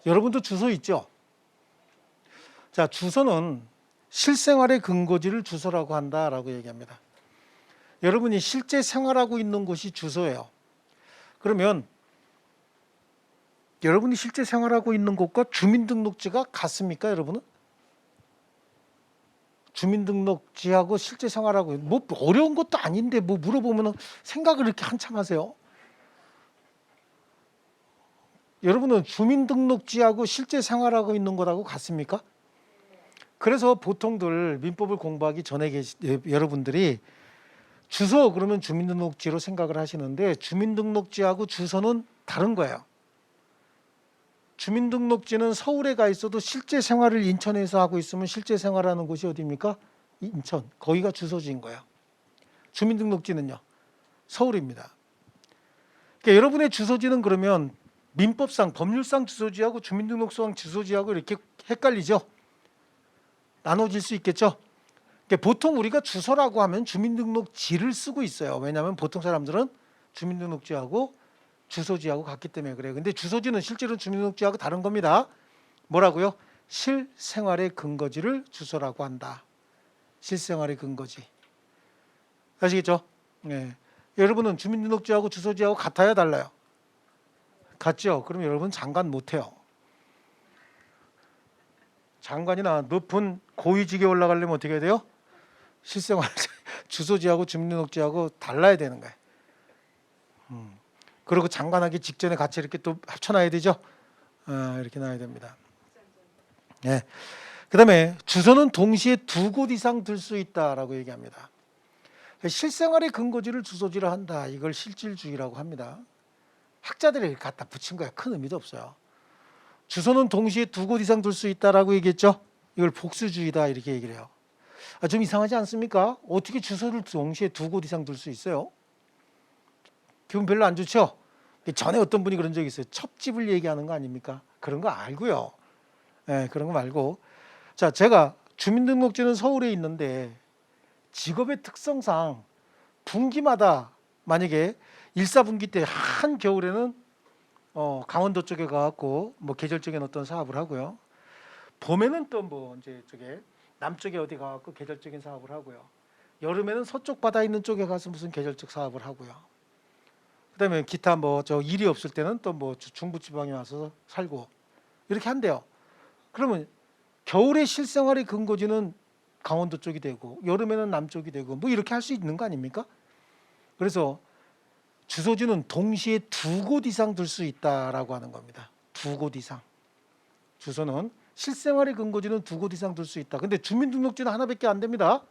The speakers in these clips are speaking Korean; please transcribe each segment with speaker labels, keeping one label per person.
Speaker 1: 여러분도 주소 있죠? 자, 주소는 실생활의 근거지를 주소라고 한다라고 얘기합니다. 여러분이 실제 생활하고 있는 곳이 주소예요. 그러면 여러분이 실제 생활하고 있는 곳과 주민등록지가 같습니까, 여러분은? 주민등록지하고 실제 생활하고 뭐 어려운 것도 아닌데 뭐 물어보면 생각을 이렇게 한참 하세요. 여러분은 주민등록지하고 실제 생활하고 있는 것하고 같습니까? 그래서 보통들 민법을 공부하기 전에 여러분들이 주소 그러면 주민등록지로 생각을 하시는데 주민등록지하고 주소는 다른 거예요. 주민등록지는 서울에 가 있어도 실제 생활을 인천에서 하고 있으면 실제 생활하는 곳이 어디입니까? 인천. 거기가 주소지인 거예요. 주민등록지는요. 서울입니다. 그러니까 여러분의 주소지는 그러면 민법상 법률상 주소지하고 주민등록상 주소지하고 이렇게 헷갈리죠. 나눠질 수 있겠죠. 그러니까 보통 우리가 주소라고 하면 주민등록지를 쓰고 있어요. 왜냐하면 보통 사람들은 주민등록지하고 주소지하고 같기 때문에 그래요. 근데 주소지는 실제로는 주민등록지하고 다른 겁니다. 뭐라고요? 실생활의 근거지를 주소라고 한다. 실생활의 근거지. 아시겠죠? 네. 여러분은 주민등록지하고 주소지하고 같아요, 달라요? 같죠? 그럼 여러분 장관 못해요. 장관이나 높은 고위직에 올라가려면 어떻게 해야 돼요? 실생활 주소지하고 주민등록지하고 달라야 되는 거예요. 그리고 장관하기 직전에 같이 이렇게 또 합쳐놔야 되죠. 이렇게 놔야 됩니다. 네. 그다음에 주소는 동시에 두 곳 이상 둘 수 있다라고 얘기합니다. 실생활의 근거지를 주소지로 한다. 이걸 실질주의라고 합니다. 학자들이 갖다 붙인 거야. 큰 의미도 없어요. 주소는 동시에 두 곳 이상 둘 수 있다라고 얘기했죠. 이걸 복수주의다 이렇게 얘기를 해요. 좀 이상하지 않습니까? 어떻게 주소를 동시에 두 곳 이상 둘 수 있어요? 기분 별로 안 좋죠? 전에 어떤 분이 그런 적이 있어요. 첩집을 얘기하는 거 아닙니까? 그런 거 알고요. 네, 그런 거 말고. 자, 제가 주민등록지는 서울에 있는데 직업의 특성상 분기마다 만약에 일사분기 때 한 겨울에는 강원도 쪽에 가갖고 뭐 계절적인 어떤 사업을 하고요. 봄에는 또 뭐 이제 저게 남쪽에 어디 가갖고 계절적인 사업을 하고요. 여름에는 서쪽 바다 있는 쪽에 가서 무슨 계절적 사업을 하고요. 그다음에 기타 뭐 저 일이 없을 때는 또 뭐 중부지방에 와서 살고 이렇게 한대요. 그러면 겨울에 실생활의 근거지는 강원도 쪽이 되고 여름에는 남쪽이 되고 뭐 이렇게 할 수 있는 거 아닙니까? 그래서 주소지는 동시에 두 곳 이상 둘 수 있다라고 하는 겁니다. 두 곳 이상. 주소는 실생활의 근거지는 두 곳 이상 둘 수 있다. 근데 주민등록지는 하나밖에 안 됩니다.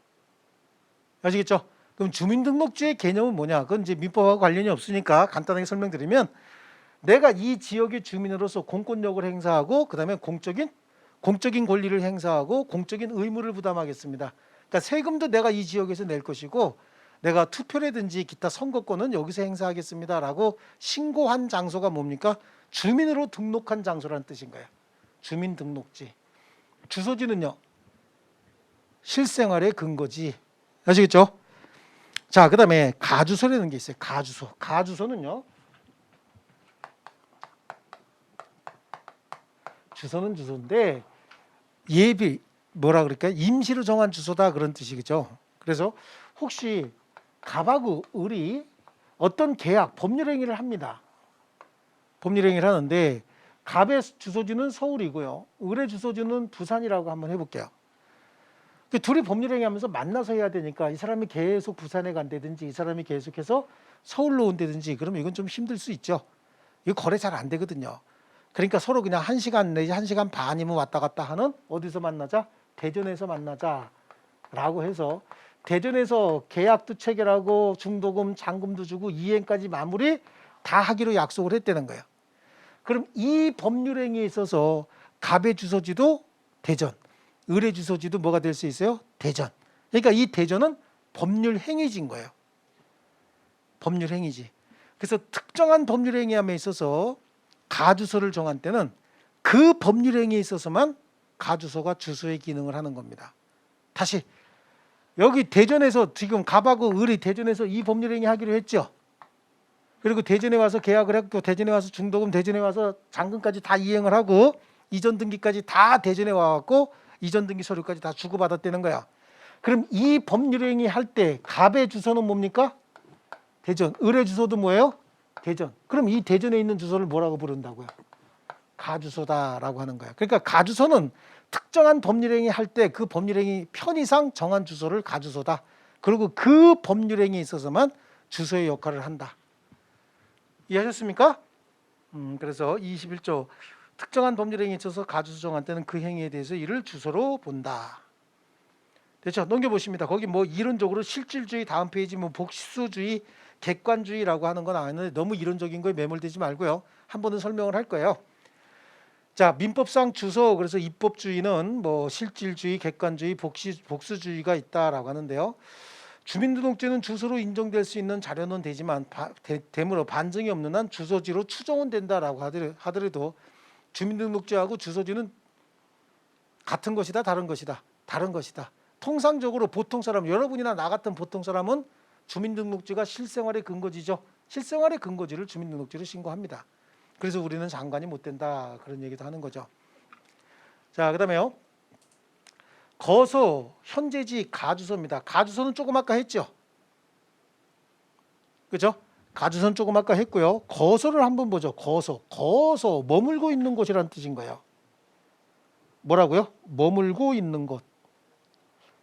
Speaker 1: 아시겠죠? 그럼 주민등록지의 개념은 뭐냐? 그건 이제 민법하고 관련이 없으니까 간단하게 설명드리면 내가 이 지역의 주민으로서 공권력을 행사하고 그다음에 공적인 권리를 행사하고 공적인 의무를 부담하겠습니다. 그러니까 세금도 내가 이 지역에서 낼 것이고 내가 투표라든지 기타 선거권은 여기서 행사하겠습니다라고 신고한 장소가 뭡니까? 주민으로 등록한 장소라는 뜻인 거예요. 주민등록지. 주소지는요. 실생활의 근거지. 아시겠죠? 자, 그다음에 가주소라는 게 있어요. 가주소. 가주소는요. 주소는 주소인데 예비 뭐라 그럴까요? 임시로 정한 주소다 그런 뜻이겠죠. 그래서 혹시 갑하고 을이 어떤 계약, 법률 행위를 합니다. 법률 행위를 하는데 갑의 주소지는 서울이고요. 을의 주소지는 부산이라고 한번 해볼게요. 둘이 법률 행위하면서 만나서 해야 되니까 이 사람이 계속 부산에 간다든지 이 사람이 계속해서 서울로 온다든지 그러면 이건 좀 힘들 수 있죠. 이거 거래 잘 안 되거든요. 그러니까 서로 그냥 1시간 내지 1시간 반이면 왔다 갔다 하는 어디서 만나자? 대전에서 만나자라고 해서 대전에서 계약도 체결하고 중도금, 잔금도 주고 이행까지 마무리 다 하기로 약속을 했다는 거예요. 그럼 이 법률 행위에 있어서 갑의 주소지도 대전, 을의 주소지도 뭐가 될 수 있어요? 대전. 그러니까 이 대전은 법률 행위지인 거예요. 법률 행위지. 그래서 특정한 법률 행위함에 있어서 가주소를 정한 때는 그 법률 행위에 있어서만 가주소가 주소의 기능을 하는 겁니다. 다시 여기 대전에서 지금 갑하고 을이 대전에서 이 법률 행위 하기로 했죠. 그리고 대전에 와서 계약을 했고 대전에 와서 중도금, 대전에 와서 잔금까지 다 이행을 하고 이전 등기까지 다 대전에 와갖고 이전 등기 서류까지 다 주고받았다는 거야. 그럼 이 법률행위 할 때 갑의 주소는 뭡니까? 대전. 을의 주소도 뭐예요? 대전. 그럼 이 대전에 있는 주소를 뭐라고 부른다고요? 가주소다라고 하는 거야. 그러니까 가주소는 특정한 법률행위 할 때 그 법률행위 편의상 정한 주소를 가주소다. 그리고 그 법률행위에 있어서만 주소의 역할을 한다. 이해하셨습니까? 그래서 21조 특정한 법률행위에 있어서 가주소 정한 때는 그 행위에 대해서 이를 주소로 본다. 됐죠? 넘겨보십니다. 거기 뭐 이론적으로 실질주의 다음 페이지 뭐 복수주의, 객관주의라고 하는 건 아는데 너무 이론적인 거에 매몰되지 말고요. 한 번은 설명을 할 거예요. 자, 민법상 주소, 그래서 입법주의는 뭐 실질주의, 객관주의, 복수주의가 있다라고 하는데요. 주민등록제는 주소로 인정될 수 있는 자료는 되지만 되므로 반증이 없는 한 주소지로 추정은 된다라고 하더라도 주민등록제하고 주소지는 같은 것이다, 다른 것이다, 다른 것이다. 통상적으로 보통 사람, 여러분이나 나 같은 보통 사람은 주민등록지가 실생활의 근거지죠. 실생활의 근거지를 주민등록지로 신고합니다. 그래서 우리는 상관이 못 된다, 그런 얘기도 하는 거죠. 자, 그다음에요. 거소, 현재지, 가주소입니다. 가주소는 조금 아까 했죠. 그죠? 가주소는 조금 아까 했고요. 거소를 한번 보죠. 거소, 머물고 있는 곳이라는 뜻인 거예요. 뭐라고요? 머물고 있는 곳.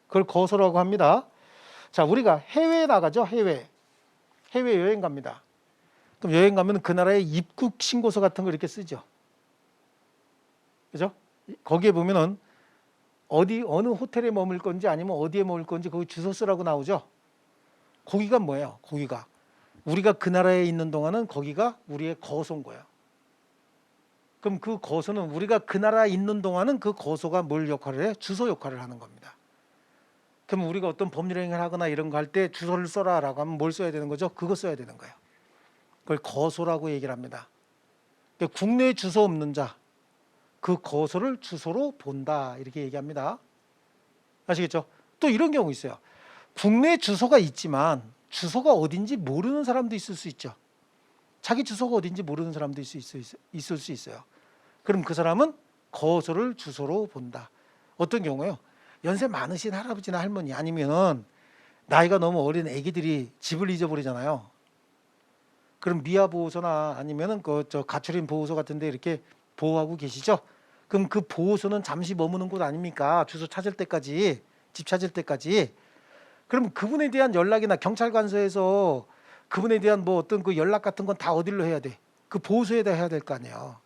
Speaker 1: 그걸 거소라고 합니다. 자, 우리가 해외에 나가죠. 해외 여행 갑니다. 그럼 여행 가면 그 나라의 입국 신고서 같은 거 이렇게 쓰죠. 그죠? 거기에 보면은 어느 호텔에 머물 건지 아니면 어디에 머물 건지 거기 주소 쓰라고 나오죠. 거기가 뭐예요? 거기가 우리가 그 나라에 있는 동안은 거기가 우리의 거소인 거예요. 그럼 그 거소는 우리가 그 나라에 있는 동안은 그 거소가 뭘 역할을 해? 주소 역할을 하는 겁니다. 그럼 우리가 어떤 법률행위를 하거나 이런 거 할 때 주소를 써라라고 하면 뭘 써야 되는 거죠? 그거 써야 되는 거예요. 그걸 거소라고 얘기를 합니다. 그러니까 국내에 주소 없는 자, 그 거소를 주소로 본다, 이렇게 얘기합니다. 아시겠죠? 또 이런 경우 있어요. 국내 주소가 있지만 주소가 어딘지 모르는 사람도 있을 수 있죠. 자기 주소가 어딘지 모르는 사람도 있을 수 있어요. 그럼 그 사람은 거소를 주소로 본다. 어떤 경우에요? 연세 많으신 할아버지나 할머니, 아니면 나이가 너무 어린 아기들이 집을 잊어버리잖아요. 그럼 미아보호소나 아니면은 저 가출인 보호소 같은데 이렇게 보호하고 계시죠? 그럼 그 보호소는 잠시 머무는 곳 아닙니까? 주소 찾을 때까지, 집 찾을 때까지. 그럼 그분에 대한 연락이나 경찰관서에서 그분에 대한 뭐 어떤 그 연락 같은 건 다 어디로 해야 돼? 그 보호소에다 해야 될 거 아니에요.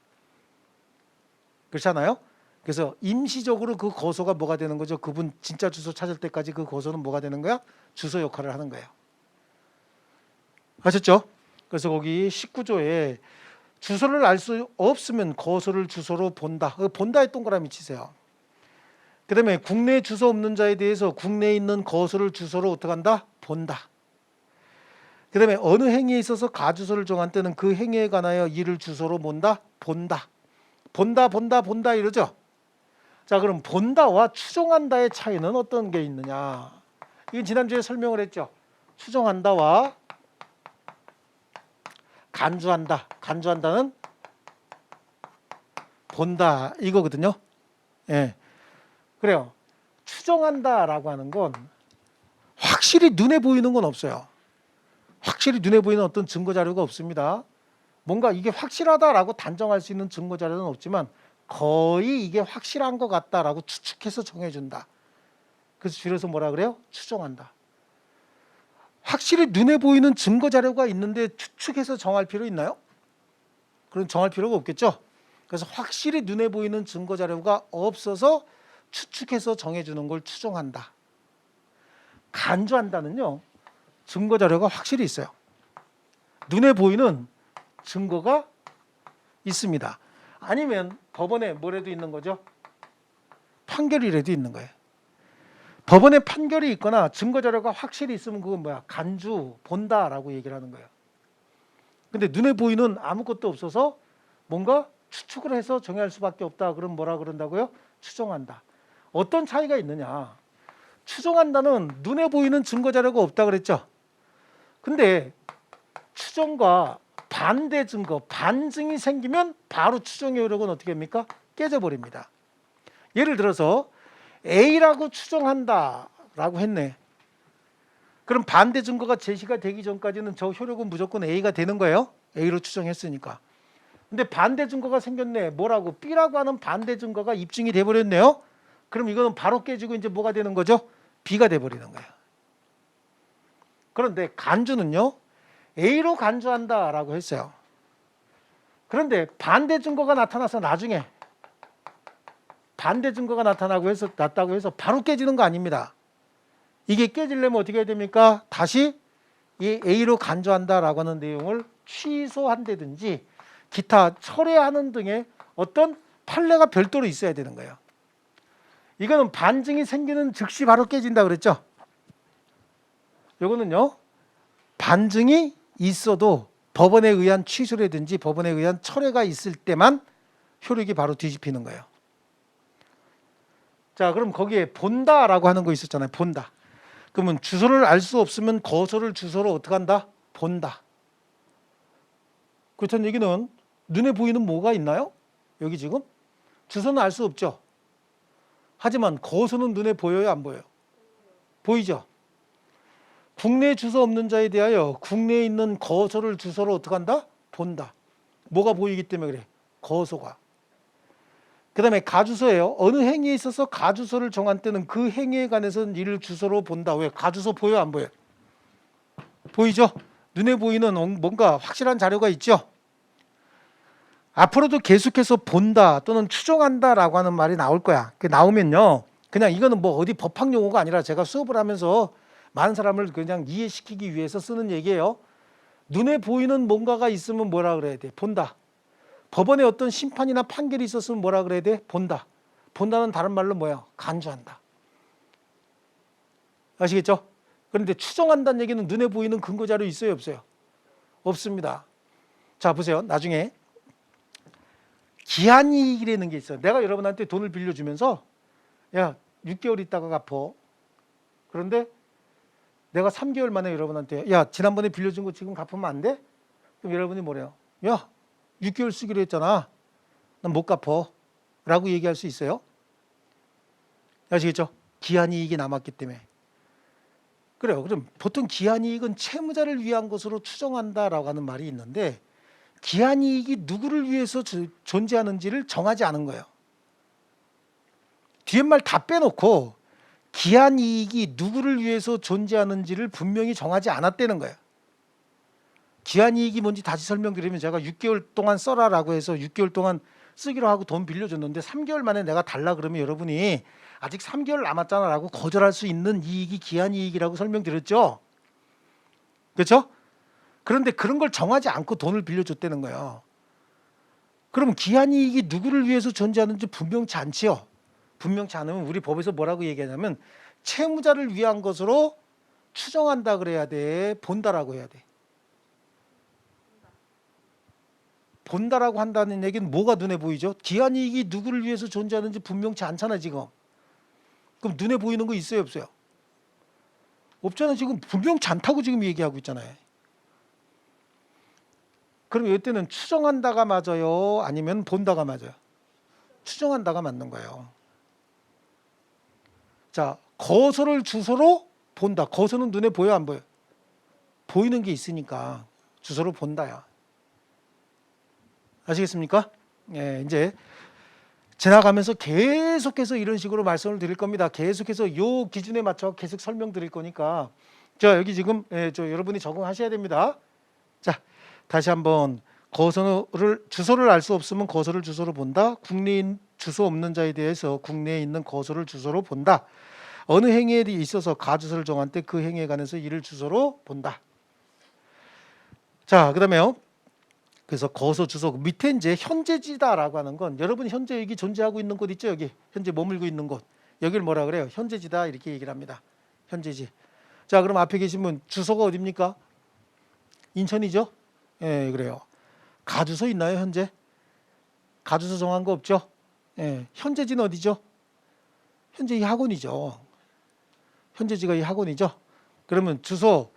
Speaker 1: 그렇잖아요? 그래서 임시적으로 그 거소가 뭐가 되는 거죠? 그분 진짜 주소 찾을 때까지 그 거소는 뭐가 되는 거야? 주소 역할을 하는 거예요. 아셨죠? 그래서 거기 19조에 주소를 알 수 없으면 거소를 주소로 본다. 본다에 동그라미 치세요. 그 다음에 국내에 주소 없는 자에 대해서 국내에 있는 거소를 주소로 어떻게 한다? 본다. 그 다음에 어느 행위에 있어서 가주소를 정한 때는 그 행위에 관하여 이를 주소로 본다? 본다. 본다 이러죠. 자, 그럼 본다와 추정한다의 차이는 어떤 게 있느냐? 이건 지난주에 설명을 했죠. 추정한다와 간주한다. 간주한다는 본다 이거거든요. 예. 그래요. 추정한다라고 하는 건 확실히 눈에 보이는 건 없어요. 확실히 눈에 보이는 어떤 증거 자료가 없습니다. 뭔가 이게 확실하다라고 단정할 수 있는 증거 자료는 없지만 거의 이게 확실한 것 같다라고 추측해서 정해준다. 그래서 줄여서 뭐라 그래요? 추정한다. 확실히 눈에 보이는 증거 자료가 있는데 추측해서 정할 필요 있나요? 그럼 정할 필요가 없겠죠. 그래서 확실히 눈에 보이는 증거 자료가 없어서 추측해서 정해주는 걸 추정한다. 간주한다는요, 증거 자료가 확실히 있어요. 눈에 보이는 증거가 있습니다. 아니면 법원에 뭐라도 있는 거죠? 판결이라도 있는 거예요. 법원에 판결이 있거나 증거 자료가 확실히 있으면 그건 뭐야? 간주, 본다라고 얘기를 하는 거예요. 근데 눈에 보이는 아무것도 없어서 뭔가 추측을 해서 정의할 수밖에 없다. 그럼 뭐라 그런다고요? 추정한다. 어떤 차이가 있느냐? 추정한다는 눈에 보이는 증거 자료가 없다 그랬죠. 근데 추정과 반대 증거, 반증이 생기면 바로 추정의 효력은 어떻게 합니까? 깨져버립니다. 예를 들어서 A라고 추정한다라고 했네. 그럼 반대 증거가 제시가 되기 전까지는 저 효력은 무조건 A가 되는 거예요. A로 추정했으니까. 근데 반대 증거가 생겼네. 뭐라고? B라고 하는 반대 증거가 입증이 돼버렸네요. 그럼 이거는 바로 깨지고 이제 뭐가 되는 거죠? B가 돼버리는 거예요. 그런데 간주는요, A로 간주한다라고 했어요. 그런데 반대 증거가 나타나서 나중에 반대 증거가 났다고 해서 바로 깨지는 거 아닙니다. 이게 깨지려면 어떻게 해야 됩니까? 다시 이 A로 간주한다라고 하는 내용을 취소한다든지 기타 철회하는 등의 어떤 판례가 별도로 있어야 되는 거예요. 이거는 반증이 생기는 즉시 바로 깨진다 그랬죠. 이거는요, 반증이 있어도 법원에 의한 취소라든지 법원에 의한 철회가 있을 때만 효력이 바로 뒤집히는 거예요. 자, 그럼 거기에 본다라고 하는 거 있었잖아요. 본다. 그러면 주소를 알 수 없으면 거소를 주소로 어떻게 한다? 본다. 그렇다는 얘기는 눈에 보이는 뭐가 있나요? 여기 지금 주소는 알 수 없죠. 하지만 거소는 눈에 보여요, 안 보여요? 보이죠. 국내 주소 없는 자에 대하여 국내에 있는 거소를 주소로 어떻게 한다? 본다. 뭐가 보이기 때문에 그래? 거소가. 그 다음에 가주소예요. 어느 행위에 있어서 가주소를 정한 때는 그 행위에 관해서는 이를 주소로 본다. 왜? 가주소 보여, 안 보여? 보이죠? 눈에 보이는 뭔가 확실한 자료가 있죠. 앞으로도 계속해서 본다 또는 추정한다라고 하는 말이 나올 거야. 그 나오면요, 그냥 이거는 뭐 어디 법학 용어가 아니라 제가 수업을 하면서 많은 사람을 그냥 이해시키기 위해서 쓰는 얘기예요. 눈에 보이는 뭔가가 있으면 뭐라 그래야 돼? 본다. 법원에 어떤 심판이나 판결이 있었으면 뭐라 그래야 돼? 본다. 본다는 다른 말로 뭐야? 간주한다. 아시겠죠? 그런데 추정한다는 얘기는 눈에 보이는 근거 자료 있어요, 없어요? 없습니다. 자, 보세요. 나중에 기한이익이라는 게 있어요. 내가 여러분한테 돈을 빌려주면서 야, 6개월 있다가 갚어. 그런데 내가 3개월 만에 여러분한테 야, 지난번에 빌려준 거 지금 갚으면 안 돼? 그럼 여러분이 뭐래요? 야, 6개월 쓰기로 했잖아. 난 못 갚어. 라고 얘기할 수 있어요. 아시겠죠? 기한이익이 남았기 때문에. 그래요. 그럼 보통 기한이익은 채무자를 위한 것으로 추정한다라고 하는 말이 있는데 기한이익이 누구를 위해서 존재하는지를 정하지 않은 거예요. 뒤에 말 다 빼놓고 기한이익이 누구를 위해서 존재하는지를 분명히 정하지 않았다는 거예요. 기한이익이 뭔지 다시 설명드리면 제가 6개월 동안 써라라고 해서 6개월 동안 쓰기로 하고 돈 빌려줬는데 3개월 만에 내가 달라 그러면 여러분이 아직 3개월 남았잖아 라고 거절할 수 있는 이익이 기한이익이라고 설명드렸죠. 그렇죠? 그런데 그런 걸 정하지 않고 돈을 빌려줬다는 거예요. 그럼 기한이익이 누구를 위해서 존재하는지 분명치 않지요. 분명치 않으면 우리 법에서 뭐라고 얘기하냐면 채무자를 위한 것으로 추정한다 그래야 돼? 본다라고 해야 돼? 본다라고 한다는 얘기는 뭐가 눈에 보이죠? 기한이익이 누구를 위해서 존재하는지 분명치 않잖아 지금. 그럼 눈에 보이는 거 있어요, 없어요? 없잖아. 지금 분명치 않다고 지금 얘기하고 있잖아요. 그럼 이때는 추정한다가 맞아요? 아니면 본다가 맞아요? 추정한다가 맞는 거예요. 자, 거소를 주소로 본다. 거소는 눈에 보여, 안 보여? 보이는 게 있으니까 주소로 본다야. 아시겠습니까? 예, 이제 지나가면서 계속해서 이런 식으로 말씀을 드릴 겁니다. 계속해서 요 기준에 맞춰 계속 설명드릴 거니까 자, 여기 지금 여러분이 적응하셔야 됩니다. 자, 다시 한번 주소를 알 수 없으면 거소를 주소로 본다. 국내인 주소 없는 자에 대해서 국내에 있는 거소를 주소로 본다. 어느 행위에 있어서 가주소를 정한 때 그 행위에 관해서 이를 주소로 본다. 자, 그다음에요. 그래서 거소 주소 밑에 이제 현재지다라고 하는 건 여러분이 현재 여기 존재하고 있는 곳 있죠? 여기 현재 머물고 있는 곳. 여기를 뭐라 그래요? 현재지다 이렇게 얘기를 합니다. 현재지. 자, 그럼 앞에 계신 분 주소가 어디입니까? 인천이죠? 예, 그래요. 가주소 있나요, 현재? 가주소 정한 거 없죠? 예, 현재지는 어디죠? 현재 이 학원이죠. 현재지가 이 학원이죠. 그러면 주소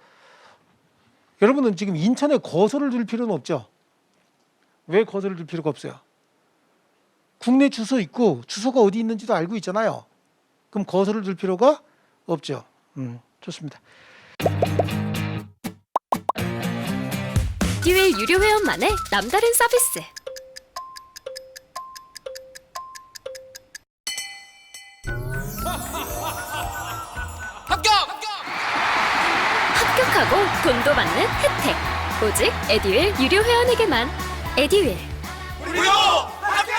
Speaker 1: 여러분은 지금 인천에 거소를 둘 필요는 없죠. 왜 거소를 둘 필요가 없어요? 국내 주소 있고 주소가 어디 있는지도 알고 있잖아요. 그럼 거소를 둘 필요가 없죠. 좋습니다.
Speaker 2: 에듀윌 유료 회원만의 남다른 서비스. 합격하고 돈도 받는 혜택. 오직 에듀윌 유료 회원에게만. 에듀윌.
Speaker 3: 무료 합격!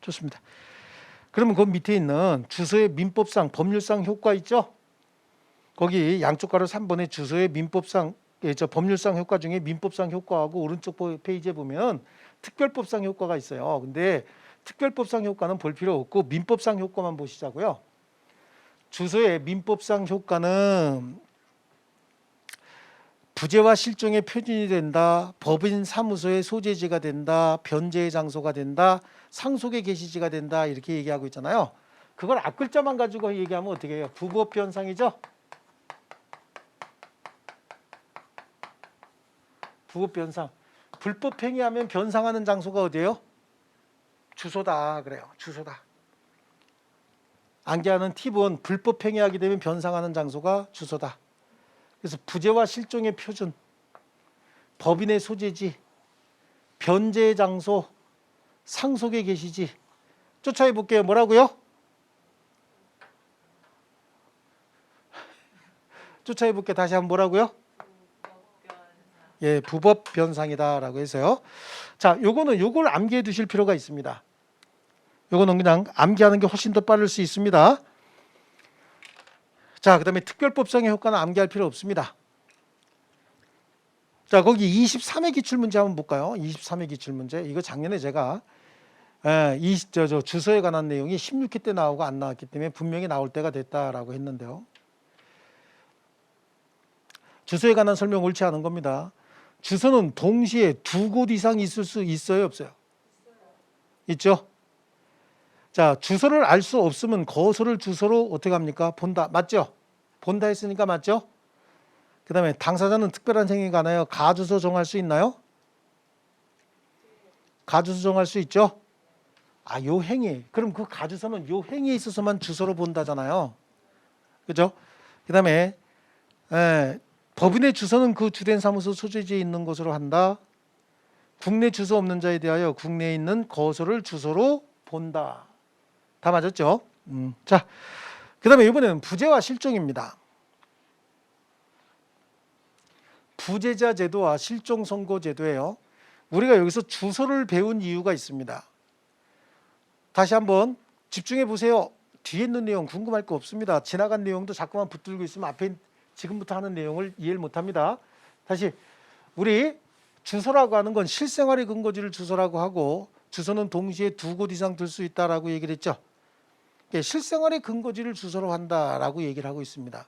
Speaker 1: 좋습니다. 그러면 그 밑에 있는 주소의 민법상 법률상 효과 있죠? 거기 양쪽 가로 3번의 주소의 민법상 법률상 효과 중에 민법상 효과하고 오른쪽 페이지에 보면 특별법상 효과가 있어요. 근데 특별법상 효과는 볼 필요 없고 민법상 효과만 보시자고요. 주소의 민법상 효과는 부재와 실종의 표준이 된다, 법인 사무소의 소재지가 된다, 변제의 장소가 된다, 상속의 게시지가 된다 이렇게 얘기하고 있잖아요. 그걸 앞글자만 가지고 얘기하면 어떻게 해요? 부법 변상이죠. 부법 변상. 불법 행위하면 변상하는 장소가 어디예요? 주소다 그래요. 주소다. 암기하는 팁은 불법 행위하게 되면 변상하는 장소가 주소다. 그래서 부재와 실종의 표준, 법인의 소재지, 변제의 장소, 상속의 게시지. 쫓아해 볼게요. 뭐라고요? 쫓아해 볼게요. 다시 한번 뭐라고요? 예, 부법 변상이다라고 해서요. 자, 요걸 암기해 두실 필요가 있습니다. 요거는 그냥 암기하는 게 훨씬 더 빠를 수 있습니다. 자, 그다음에 특별법상의 효과는 암기할 필요 없습니다. 자, 거기 23회 기출문제 한번 볼까요? 23회 기출문제. 이거 작년에 제가 주소에 관한 내용이 16회 때 나오고 안 나왔기 때문에 분명히 나올 때가 됐다라고 했는데요. 주소에 관한 설명 옳지 않은 겁니다. 주소는 동시에 두 곳 이상 있을 수 있어요, 없어요? 있죠? 자, 주소를 알 수 없으면 거소를 주소로 어떻게 합니까? 본다. 맞죠? 본다 했으니까 맞죠? 그 다음에 당사자는 특별한 행위가 하나요? 가주소 정할 수 있나요? 가주소 정할 수 있죠? 아, 요 행위. 그럼 그 가주소는 요 행위에 있어서만 주소로 본다잖아요. 그죠? 그 다음에 법인의 주소는 그 주된 사무소 소재지에 있는 곳으로 한다. 국내 주소 없는 자에 대하여 국내에 있는 거소를 주소로 본다. 다 맞았죠? 자, 그 다음에 이번에는 부재와 실종입니다. 부재자 제도와 실종 선고 제도예요. 우리가 여기서 주소를 배운 이유가 있습니다. 다시 한번 집중해 보세요. 뒤에 있는 내용 궁금할 거 없습니다. 지나간 내용도 자꾸만 붙들고 있으면 앞에 지금부터 하는 내용을 이해를 못합니다. 다시 우리 주소라고 하는 건 실생활의 근거지를 주소라고 하고 주소는 동시에 두 곳 이상 둘 수 있다라고 얘기를 했죠. 실생활의 근거지를 주소로 한다라고 얘기를 하고 있습니다.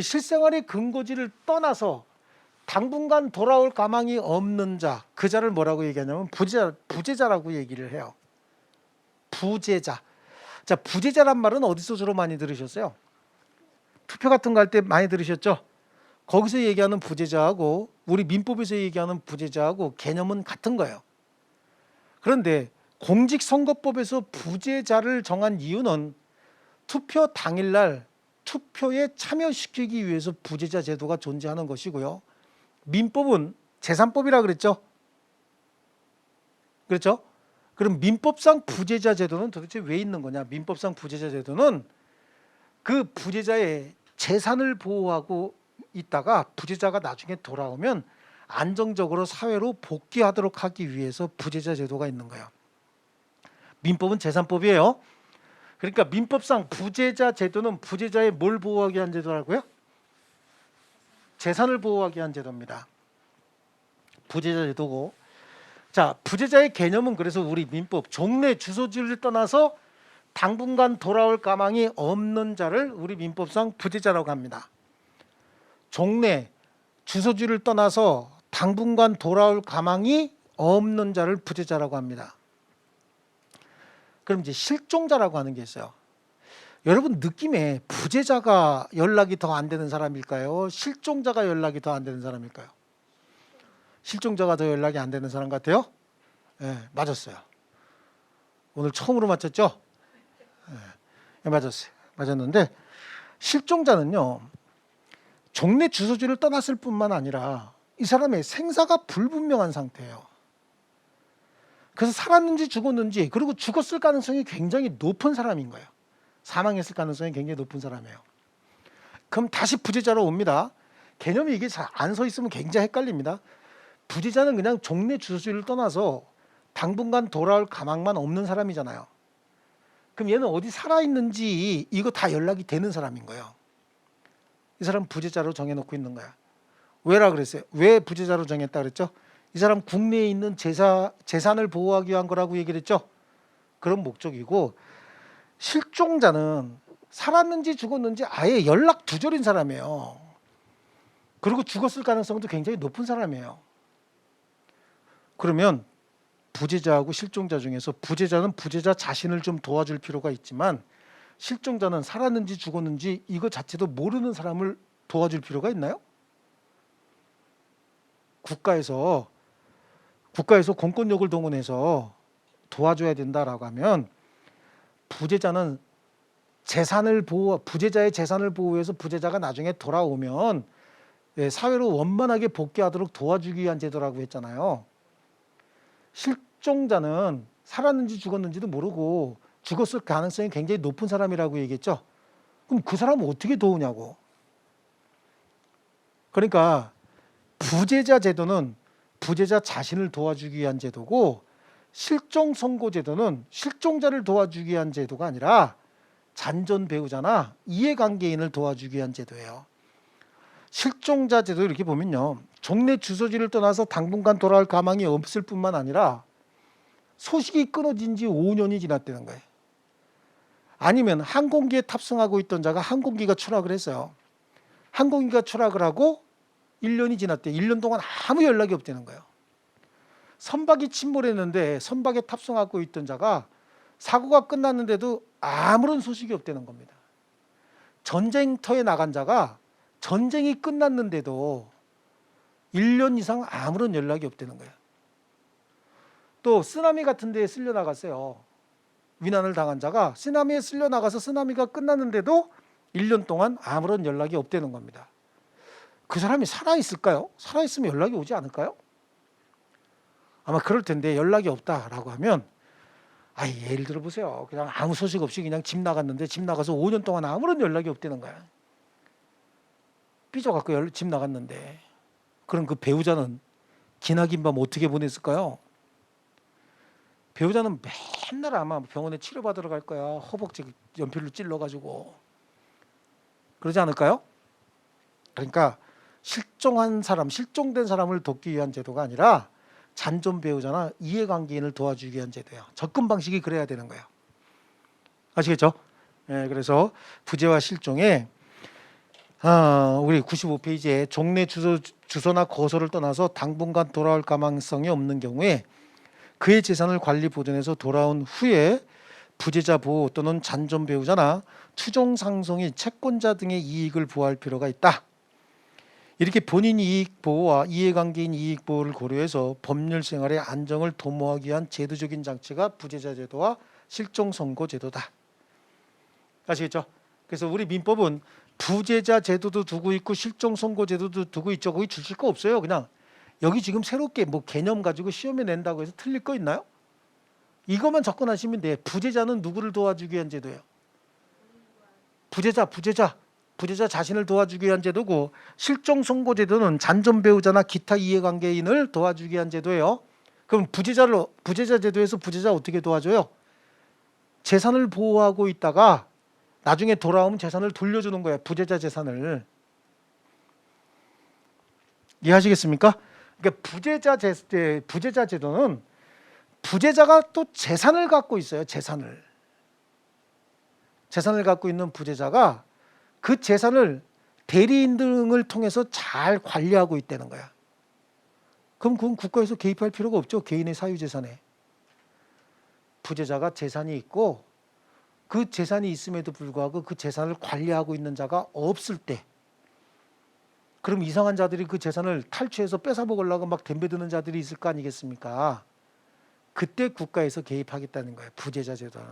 Speaker 1: 실생활의 근거지를 떠나서 당분간 돌아올 가망이 없는 자, 그 자를 뭐라고 얘기하냐면 부재자라고 얘기를 해요. 부재자. 자, 부재자란 말은 어디서 주로 많이 들으셨어요? 투표 같은 거 할 때 많이 들으셨죠? 거기서 얘기하는 부재자하고 우리 민법에서 얘기하는 부재자하고 개념은 같은 거예요. 그런데 공직선거법에서 부재자를 정한 이유는 투표 당일날 투표에 참여시키기 위해서 부재자 제도가 존재하는 것이고요. 민법은 재산법이라 그랬죠. 그렇죠? 그럼 민법상 부재자 제도는 도대체 왜 있는 거냐? 민법상 부재자 제도는 그 부재자의 재산을 보호하고 있다가 부재자가 나중에 돌아오면 안정적으로 사회로 복귀하도록 하기 위해서 부재자 제도가 있는 거예요. 민법은 재산법이에요. 그러니까 민법상 부재자 제도는 부재자의 뭘 보호하기 위한 제도라고요? 재산을 보호하기 위한 제도입니다. 부재자 제도고. 자, 부재자의 개념은 그래서 우리 민법 종래 주소지를 떠나서 당분간 돌아올 가망이 없는 자를 우리 민법상 부재자라고 합니다. 종래 주소지를 떠나서 당분간 돌아올 가망이 없는 자를 부재자라고 합니다. 그럼 이제 실종자라고 하는 게 있어요. 여러분 느낌에 부재자가 연락이 더 안 되는 사람일까요? 실종자가 연락이 더 안 되는 사람일까요? 실종자가 더 연락이 안 되는 사람 같아요? 네, 맞았어요. 오늘 처음으로 맞췄죠? 네, 맞았어요. 맞았는데 실종자는요, 종래 주소지를 떠났을 뿐만 아니라 이 사람의 생사가 불분명한 상태예요. 그래서 살았는지 죽었는지, 그리고 죽었을 가능성이 굉장히 높은 사람인 거예요. 사망했을 가능성이 굉장히 높은 사람이에요. 그럼 다시 부재자로 옵니다. 개념이 이게 잘 안 서 있으면 굉장히 헷갈립니다. 부재자는 그냥 종래 주소지를 떠나서 당분간 돌아올 가망만 없는 사람이잖아요. 그럼 얘는 어디 살아있는지 이거 다 연락이 되는 사람인 거예요. 이 사람 부재자로 정해놓고 있는 거야. 왜라 그랬어요? 왜 부재자로 정했다 그랬죠? 이 사람 국내에 있는 재산을 보호하기 위한 거라고 얘기를 했죠. 그런 목적이고, 실종자는 살았는지 죽었는지 아예 연락 두절인 사람이에요. 그리고 죽었을 가능성도 굉장히 높은 사람이에요. 그러면 부재자하고 실종자 중에서 부재자는 부재자 자신을 좀 도와줄 필요가 있지만, 실종자는 살았는지 죽었는지 이거 자체도 모르는 사람을 도와줄 필요가 있나요? 국가에서 공권력을 동원해서 도와줘야 된다라고 하면, 부재자는 부재자의 재산을 보호해서 부재자가 나중에 돌아오면 사회로 원만하게 복귀하도록 도와주기 위한 제도라고 했잖아요. 실종자는 살았는지 죽었는지도 모르고 죽었을 가능성이 굉장히 높은 사람이라고 얘기했죠. 그럼 그 사람은 어떻게 도우냐고. 그러니까 부재자 제도는 부재자 자신을 도와주기 위한 제도고, 실종 선고 제도는 실종자를 도와주기 위한 제도가 아니라 잔존 배우자나 이해관계인을 도와주기 위한 제도예요. 실종자 제도 이렇게 보면요, 종래 주소지를 떠나서 당분간 돌아올 가망이 없을 뿐만 아니라 소식이 끊어진 지 5년이 지났다는 거예요. 아니면 항공기에 탑승하고 있던 자가 항공기가 추락을 했어요. 항공기가 추락을 하고 1년이 지났대. 1년 동안 아무 연락이 없다는 거예요. 선박이 침몰했는데 선박에 탑승하고 있던 자가 사고가 끝났는데도 아무런 소식이 없다는 겁니다. 전쟁터에 나간 자가 전쟁이 끝났는데도 1년 이상 아무런 연락이 없다는 거예요. 또 쓰나미 같은 데에 쓸려 나갔어요. 위난을 당한 자가 쓰나미에 쓸려 나가서 쓰나미가 끝났는데도 1년 동안 아무런 연락이 없다는 겁니다. 그 사람이 살아있을까요? 살아있으면 연락이 오지 않을까요? 아마 그럴 텐데, 연락이 없다라고 하면, 예를 들어 보세요. 그냥 아무 소식 없이 그냥 집 나갔는데 집 나가서 5년 동안 아무런 연락이 없다는 거야. 삐져갖고 집 나갔는데, 그럼 그 배우자는 기나긴 밤 어떻게 보냈을까요? 배우자는 맨날 아마 병원에 치료받으러 갈 거야. 허벅지 연필로 찔러가지고. 그러지 않을까요? 그러니까 실종된 사람을 돕기 위한 제도가 아니라 잔존 배우자나 이해관계인을 도와주기 위한 제도예요. 접근 방식이 그래야 되는 거예요. 아시겠죠? 그래서 부재와 실종에 우리 95페이지에 종래 주소나 거소를 떠나서 당분간 돌아올 가망성이 없는 경우에 그의 재산을 관리 보존해서 돌아온 후에 부재자 보호 또는 잔존 배우자나 추종 상속인 채권자 등의 이익을 보호할 필요가 있다. 이렇게 본인 이익 보호와 이해관계인 이익 보호를 고려해서 법률 생활의 안정을 도모하기 위한 제도적인 장치가 부재자 제도와 실종 선고 제도다. 아시겠죠? 그래서 우리 민법은 부재자 제도도 두고 있고 실종 선고 제도도 두고 있죠. 거기 주실 거 없어요. 그냥 여기 지금 새롭게 뭐 개념 가지고 시험에 낸다고 해서 틀릴 거 있나요? 이것만 접근하시면 돼. 부재자는 누구를 도와주기 위한 제도예요? 부재자 자신을 도와주기 위한 제도고, 실종 선고 제도는 잔존 배우자나 기타 이해관계인을 도와주기 위한 제도예요. 그럼 부재자 제도에서 부재자 어떻게 도와줘요? 재산을 보호하고 있다가 나중에 돌아오면 재산을 돌려주는 거예요. 부재자 재산을. 이해하시겠습니까? 그러니까 부재자 제도는 부재자가 또 재산을 갖고 있어요. 재산을 갖고 있는 부재자가 그 재산을 대리인 등을 통해서 잘 관리하고 있다는 거야. 그럼 그건 국가에서 개입할 필요가 없죠. 개인의 사유재산에. 부재자가 재산이 있고 그 재산이 있음에도 불구하고 그 재산을 관리하고 있는 자가 없을 때, 그럼 이상한 자들이 그 재산을 탈취해서 뺏어 먹으려고 막 덤벼드는 자들이 있을 거 아니겠습니까? 그때 국가에서 개입하겠다는 거예요. 부재자 제도는.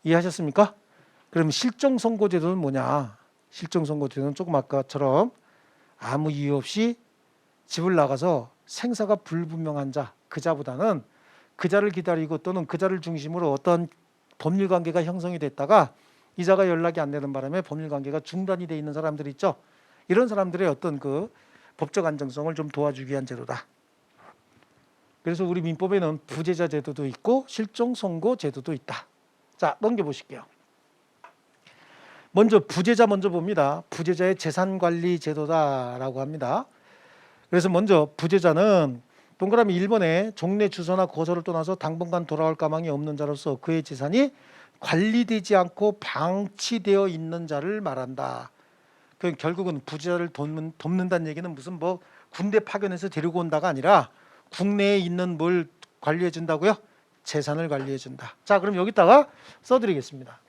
Speaker 1: 이해하셨습니까? 그럼 실정선고제도는 뭐냐? 실정선고제도는 조금 아까처럼 아무 이유 없이 집을 나가서 생사가 불분명한 자, 그 자보다는 그 자를 기다리고 또는 그 자를 중심으로 어떤 법률관계가 형성이 됐다가 이 자가 연락이 안 되는 바람에 법률관계가 중단이 돼 있는 사람들 있죠. 이런 사람들의 어떤 그 법적 안정성을 좀 도와주기 위한 제도다. 그래서 우리 민법에는 부재자 제도도 있고 실정선고 제도도 있다. 자, 넘겨보실게요. 먼저 부재자 먼저 봅니다. 부재자의 재산관리 제도다라고 합니다. 그래서 먼저 부재자는 동그라미 1번에 종래 주소나 거소를 떠나서 당분간 돌아올 가망이 없는 자로서 그의 재산이 관리되지 않고 방치되어 있는 자를 말한다. 그 결국은 부재자를 돕는다는 얘기는 무슨 뭐 군대 파견해서 데리고 온다가 아니라 국내에 있는 뭘 관리해 준다고요? 재산을 관리해 준다. 자, 그럼 여기다가 써드리겠습니다.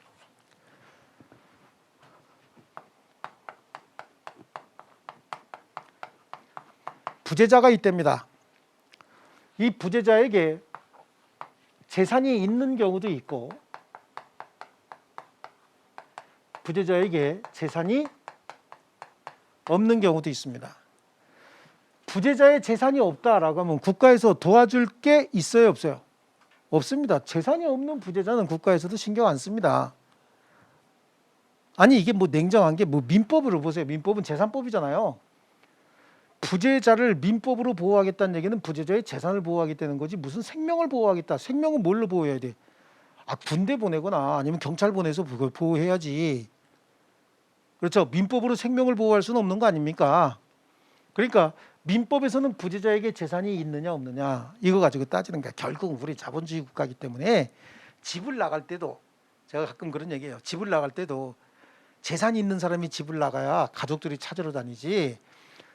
Speaker 1: 부재자가 있답니다. 이 부재자에게 재산이 있는 경우도 있고 부재자에게 재산이 없는 경우도 있습니다. 부재자의 재산이 없다라고 하면 국가에서 도와줄 게 있어요, 없어요? 없습니다. 재산이 없는 부재자는 국가에서도 신경 안 씁니다. 아니 이게 뭐 냉정한 게 뭐 민법으로 보세요. 민법은 재산법이잖아요. 부재자를 민법으로 보호하겠다는 얘기는 부재자의 재산을 보호하겠다는 거지 무슨 생명을 보호하겠다. 생명은 뭘로 보호해야 돼? 아, 군대 보내거나 아니면 경찰 보내서 그걸 보호해야지. 그렇죠. 민법으로 생명을 보호할 수는 없는 거 아닙니까? 그러니까 민법에서는 부재자에게 재산이 있느냐 없느냐 이거 가지고 따지는 거야. 결국 우리 자본주의 국가이기 때문에 집을 나갈 때도 제가 가끔 그런 얘기해요. 집을 나갈 때도 재산이 있는 사람이 집을 나가야 가족들이 찾으러 다니지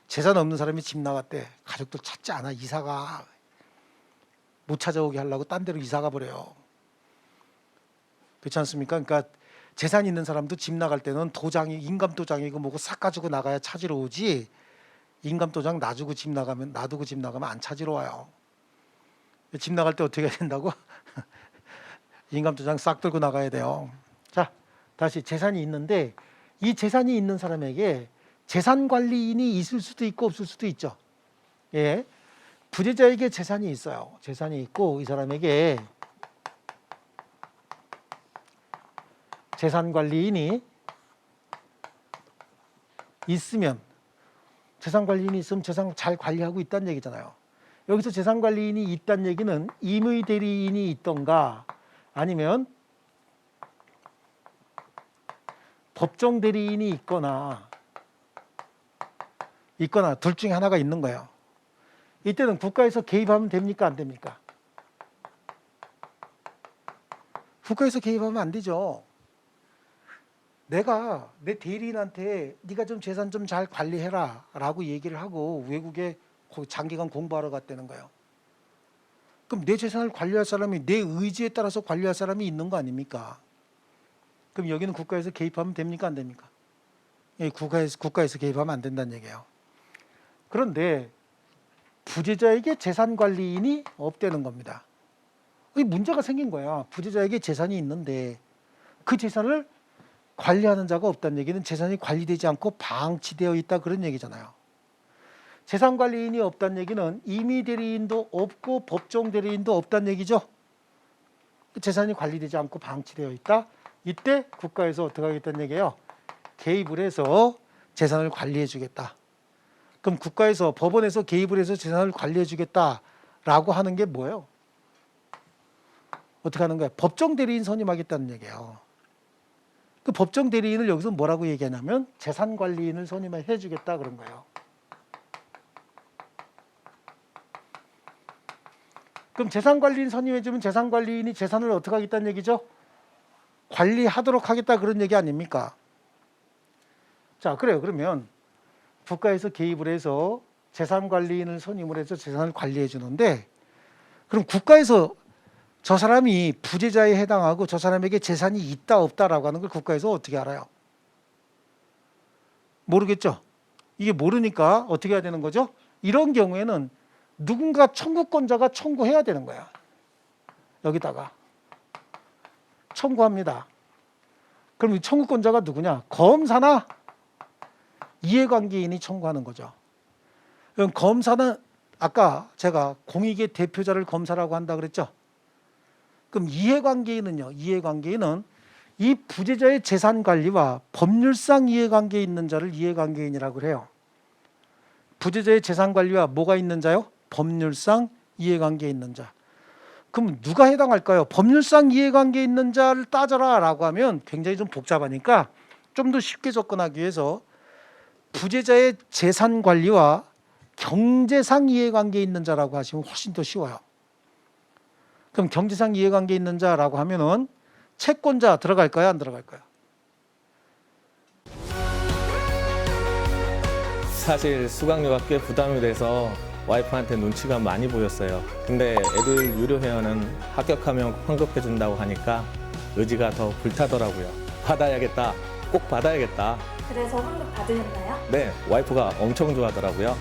Speaker 1: 재산 없는 사람이 집 나갔대 가족들 찾지 않아. 이사가 못 찾아오게 하려고 딴 데로 이사가 버려요. 그렇지 않습니까? 그러니까 재산 있는 사람도 집 나갈 때는 도장이 인감도장이고 뭐고 싹 가지고 나가야 찾으러 오지 인감도장 놔두고 집 나가면 안 찾으러 와요. 집 나갈 때 어떻게 해야 된다고? 인감도장 싹 들고 나가야 돼요. 자, 다시 재산이 있는데 이 재산이 있는 사람에게 재산관리인이 있을 수도 있고 없을 수도 있죠. 예, 부재자에게 재산이 있어요. 재산이 있고 이 사람에게 재산관리인이 있으면 재산관리인이 있으면 재산 잘 관리하고 있다는 얘기잖아요. 여기서 재산관리인이 있다는 얘기는 임의 대리인이 있던가 아니면 법정 대리인이 있거나 둘 중에 하나가 있는 거예요. 이때는 국가에서 개입하면 됩니까 안 됩니까? 국가에서 개입하면 안 되죠. 내가 내 대리인한테 네가 좀 재산 좀 잘 관리해라 라고 얘기를 하고 외국에 장기간 공부하러 갔다는 거예요. 그럼 내 재산을 관리할 사람이 내 의지에 따라서 관리할 사람이 있는 거 아닙니까? 그럼 여기는 국가에서 개입하면 됩니까 안 됩니까? 예, 국가에서 개입하면 안 된다는 얘기예요. 그런데 부재자에게 재산관리인이 없다는 겁니다. 이 문제가 생긴 거야. 부재자에게 재산이 있는데 그 재산을 관리하는 자가 없다는 얘기는 재산이 관리되지 않고 방치되어 있다 그런 얘기잖아요. 재산관리인이 없다는 얘기는 임의대리인도 없고 법정대리인도 없다는 얘기죠. 재산이 관리되지 않고 방치되어 있다. 이때 국가에서 어떻게 하겠다는 얘기예요? 개입을 해서 재산을 관리해 주겠다. 그럼 국가에서 법원에서 개입을 해서 재산을 관리해 주겠다라고 하는 게 뭐예요? 어떻게 하는 거야? 법정대리인 선임하겠다는 얘기예요. 그 법정 대리인을 여기서 뭐라고 얘기하냐면 재산관리인을 선임해 주겠다 그런 거예요. 그럼 재산관리인 선임해 주면 재산관리인이 재산을 어떻게 하겠다는 얘기죠? 관리하도록 하겠다 그런 얘기 아닙니까? 자, 그래요. 그러면 국가에서 개입을 해서 재산관리인을 선임을 해서 재산을 관리해 주는데, 그럼 국가에서 저 사람이 부재자에 해당하고 저 사람에게 재산이 있다 없다라고 하는 걸 국가에서 어떻게 알아요? 모르겠죠. 이게 모르니까 어떻게 해야 되는 거죠? 이런 경우에는 누군가 청구권자가 청구해야 되는 거야. 여기다가 청구합니다. 그럼 이 청구권자가 누구냐? 검사나 이해관계인이 청구하는 거죠. 그럼 검사는 아까 제가 공익의 대표자를 검사라고 한다 그랬죠. 그럼 이해관계인은요. 이해관계인은 이 부재자의 재산 관리와 법률상 이해관계에 있는 자를 이해관계인이라고 해요. 부재자의 재산 관리와 뭐가 있는 자요? 법률상 이해관계에 있는 자. 그럼 누가 해당할까요? 법률상 이해관계에 있는 자를 따져라 라고 하면 굉장히 좀 복잡하니까 좀 더 쉽게 접근하기 위해서 부재자의 재산 관리와 경제상 이해관계에 있는 자라고 하시면 훨씬 더 쉬워요. 그럼 경제상 이해관계에 있는 자라고 하면은 채권자 들어갈까요? 안 들어갈까요?
Speaker 4: 사실 수강료가 꽤 부담이 돼서 와이프한테 눈치가 많이 보였어요. 근데 애들 유료 회원은 합격하면 환급해 준다고 하니까 의지가 더 불타더라고요. 받아야겠다. 꼭 받아야겠다.
Speaker 5: 그래서 환급 받으셨나요?
Speaker 4: 네, 와이프가 엄청 좋아하더라고요.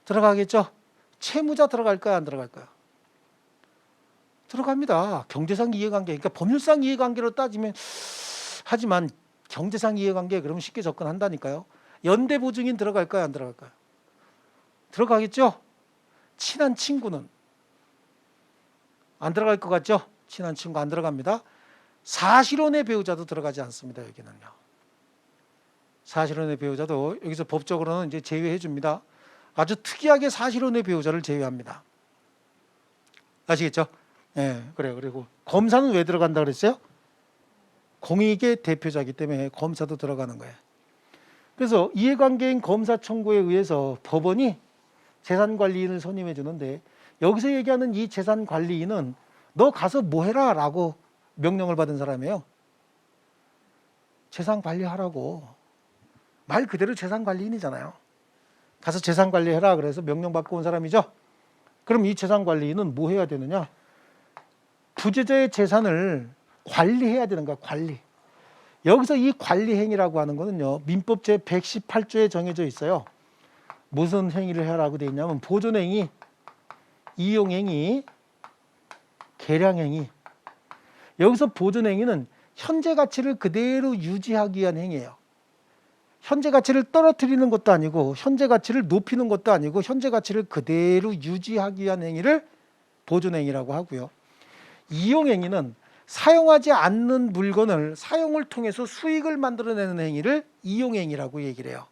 Speaker 1: 들어가겠죠? 채무자 들어갈까요? 안 들어갈까요? 들어갑니다. 경제상 이해관계. 그러니까 법률상 이해관계로 따지면 하지만 경제상 이해관계 그러면 쉽게 접근한다니까요. 연대보증인 들어갈까요? 안 들어갈까요? 들어가겠죠? 친한 친구는 안 들어갈 것 같죠? 친한 친구 안 들어갑니다. 사실혼의 배우자도 들어가지 않습니다. 여기는요. 사실혼의 배우자도 여기서 법적으로는 이제 제외해 줍니다. 아주 특이하게 사실혼의 배우자를 제외합니다. 아시겠죠? 예, 그래요. 그리고 검사는 왜 들어간다 그랬어요? 공익의 대표자이기 때문에 검사도 들어가는 거예요. 그래서 이해관계인 검사 청구에 의해서 법원이 재산관리인을 선임해 주는데 여기서 얘기하는 이 재산관리인은 너 가서 뭐 해라 라고 명령을 받은 사람이에요. 재산관리하라고. 말 그대로 재산관리인이잖아요. 가서 재산관리해라 그래서 명령받고 온 사람이죠. 그럼 이 재산관리인은 뭐 해야 되느냐? 부재자의 재산을 관리해야 되는 거야. 관리. 여기서 이 관리행위라고 하는 거는요. 민법 제 118조에 정해져 있어요. 무슨 행위를 해라고 되어 있냐면 보존행위, 이용행위, 계량행위. 여기서 보존행위는 현재 가치를 그대로 유지하기 위한 행위예요. 현재 가치를 떨어뜨리는 것도 아니고 현재 가치를 높이는 것도 아니고 현재 가치를 그대로 유지하기 위한 행위를 보존행위라고 하고요. 이용행위는 사용하지 않는 물건을 사용을 통해서 수익을 만들어내는 행위를 이용행위라고 얘기를 해요.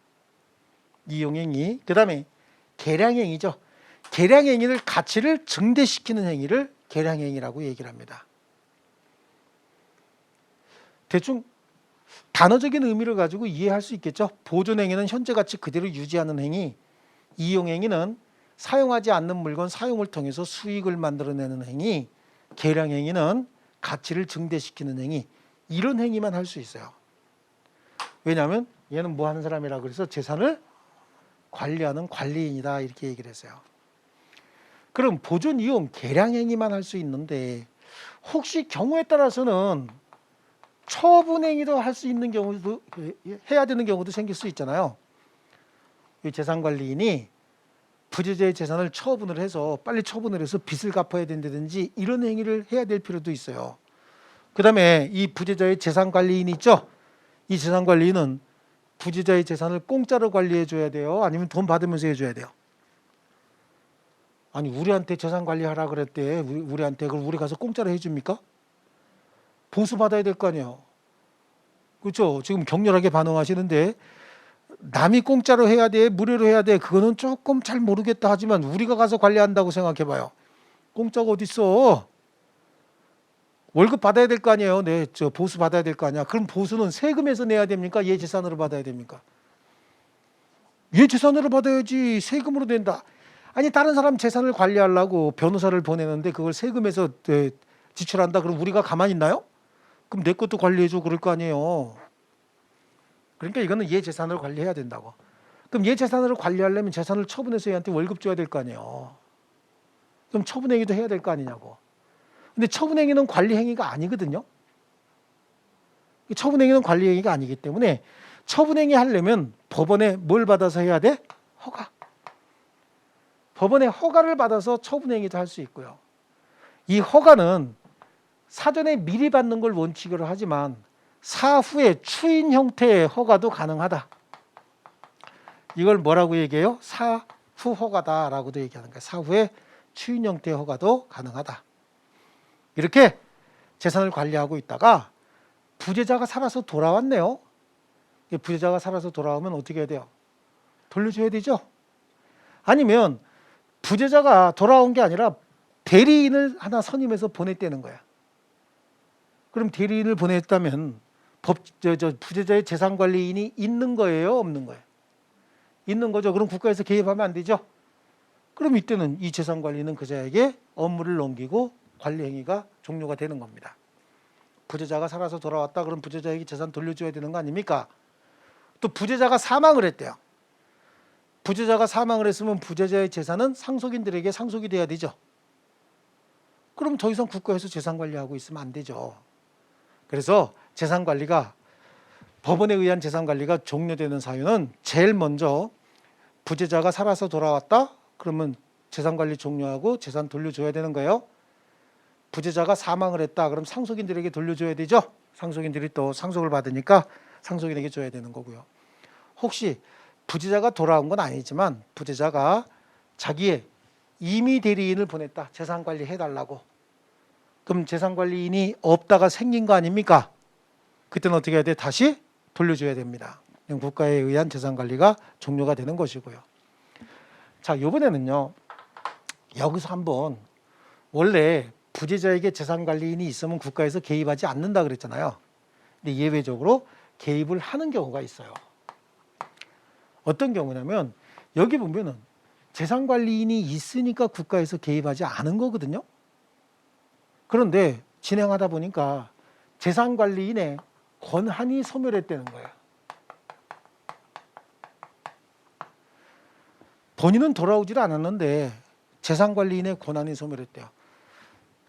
Speaker 1: 이용행위. 그 다음에 계량행위죠. 계량행위를 가치를 증대시키는 행위를 계량행위라고 얘기를 합니다. 대충 단어적인 의미를 가지고 이해할 수 있겠죠. 보존행위는 현재 가치 그대로 유지하는 행위, 이용행위는 사용하지 않는 물건 사용을 통해서 수익을 만들어내는 행위, 계량행위는 가치를 증대시키는 행위, 이런 행위만 할 수 있어요. 왜냐하면 얘는 뭐 하는 사람이라 그래서 재산을 관리하는 관리인이다 이렇게 얘기를 했어요. 그럼 보존, 이용, 계량행위만 할 수 있는데 혹시 경우에 따라서는 처분행위도 할 수 있는 경우도 해야 되는 경우도 생길 수 있잖아요. 이 재산관리인이 부재자의 재산을 처분을 해서 빨리 처분을 해서 빚을 갚아야 된다든지 이런 행위를 해야 될 필요도 있어요. 그 다음에 이 부재자의 재산관리인이 있죠. 이 재산관리인은 부재자의 재산을 공짜로 관리해 줘야 돼요? 아니면 돈 받으면서 해줘야 돼요? 아니 우리한테 재산관리하라 그랬대. 우리한테 그걸 우리 가서 공짜로 해줍니까? 보수 받아야 될 거 아니에요. 그렇죠? 지금 격렬하게 반응하시는데 남이 공짜로 해야 돼, 무료로 해야 돼. 그거는 조금 잘 모르겠다 하지만 우리가 가서 관리한다고 생각해봐요. 공짜가 어디 있어? 월급 받아야 될 거 아니에요. 네, 저 보수 받아야 될 거 아니야. 그럼 보수는 세금에서 내야 됩니까? 얘 재산으로 받아야 됩니까? 얘 재산으로 받아야지. 세금으로 낸다. 아니 다른 사람 재산을 관리하려고 변호사를 보내는데 그걸 세금에서 지출한다. 그럼 우리가 가만히 있나요? 그럼 내 것도 관리해줘 그럴 거 아니에요. 그러니까 이거는 얘 재산을 관리해야 된다고. 그럼 얘 재산을 관리하려면 재산을 처분해서 얘한테 월급 줘야 될 거 아니에요. 그럼 처분행위도 해야 될 거 아니냐고. 근데 처분행위는 관리행위가 아니거든요. 처분행위는 관리행위가 아니기 때문에 처분행위 하려면 법원에 뭘 받아서 해야 돼? 허가. 법원의 허가를 받아서 처분행위도 할 수 있고요. 이 허가는 사전에 미리 받는 걸 원칙으로 하지만 사후에 추인 형태의 허가도 가능하다. 이걸 뭐라고 얘기해요? 사후 허가다라고도 얘기하는 거예요. 사후에 추인 형태의 허가도 가능하다. 이렇게 재산을 관리하고 있다가 부재자가 살아서 돌아왔네요. 부재자가 살아서 돌아오면 어떻게 해야 돼요? 돌려줘야 되죠. 아니면 부재자가 돌아온 게 아니라 대리인을 하나 선임해서 보냈다는 거야. 그럼 대리인을 보냈다면 부재자의 재산관리인이 있는 거예요? 없는 거예요? 있는 거죠. 그럼 국가에서 개입하면 안 되죠. 그럼 이때는 이 재산관리는 그자에게 업무를 넘기고 관리행위가 종료가 되는 겁니다. 부재자가 살아서 돌아왔다. 그럼 부재자에게 재산 돌려줘야 되는 거 아닙니까? 또 부재자가 사망을 했대요. 부재자가 사망을 했으면 부재자의 재산은 상속인들에게 상속이 돼야 되죠. 그럼 더 이상 국가에서 재산관리하고 있으면 안 되죠. 그래서 재산관리가 법원에 의한 재산관리가 종료되는 사유는 제일 먼저 부재자가 살아서 돌아왔다. 그러면 재산관리 종료하고 재산 돌려줘야 되는 거예요. 부재자가 사망을 했다. 그럼 상속인들에게 돌려줘야 되죠. 상속인들이 또 상속을 받으니까 상속인에게 줘야 되는 거고요. 혹시 부재자가 돌아온 건 아니지만 부재자가 자기의 임의 대리인을 보냈다. 재산관리 해달라고. 그럼 재산관리인이 없다가 생긴 거 아닙니까? 그때는 어떻게 해야 돼? 다시 돌려줘야 됩니다. 국가에 의한 재산관리가 종료가 되는 것이고요. 자, 이번에는요. 여기서 한번 원래 부재자에게 재산관리인이 있으면 국가에서 개입하지 않는다 그랬잖아요. 근데 예외적으로 개입을 하는 경우가 있어요. 어떤 경우냐면 여기 보면은 재산관리인이 있으니까 국가에서 개입하지 않은 거거든요. 그런데 진행하다 보니까 재산관리인의 권한이 소멸했다는 거예요. 본인은 돌아오질 않았는데 재산관리인의 권한이 소멸했대요.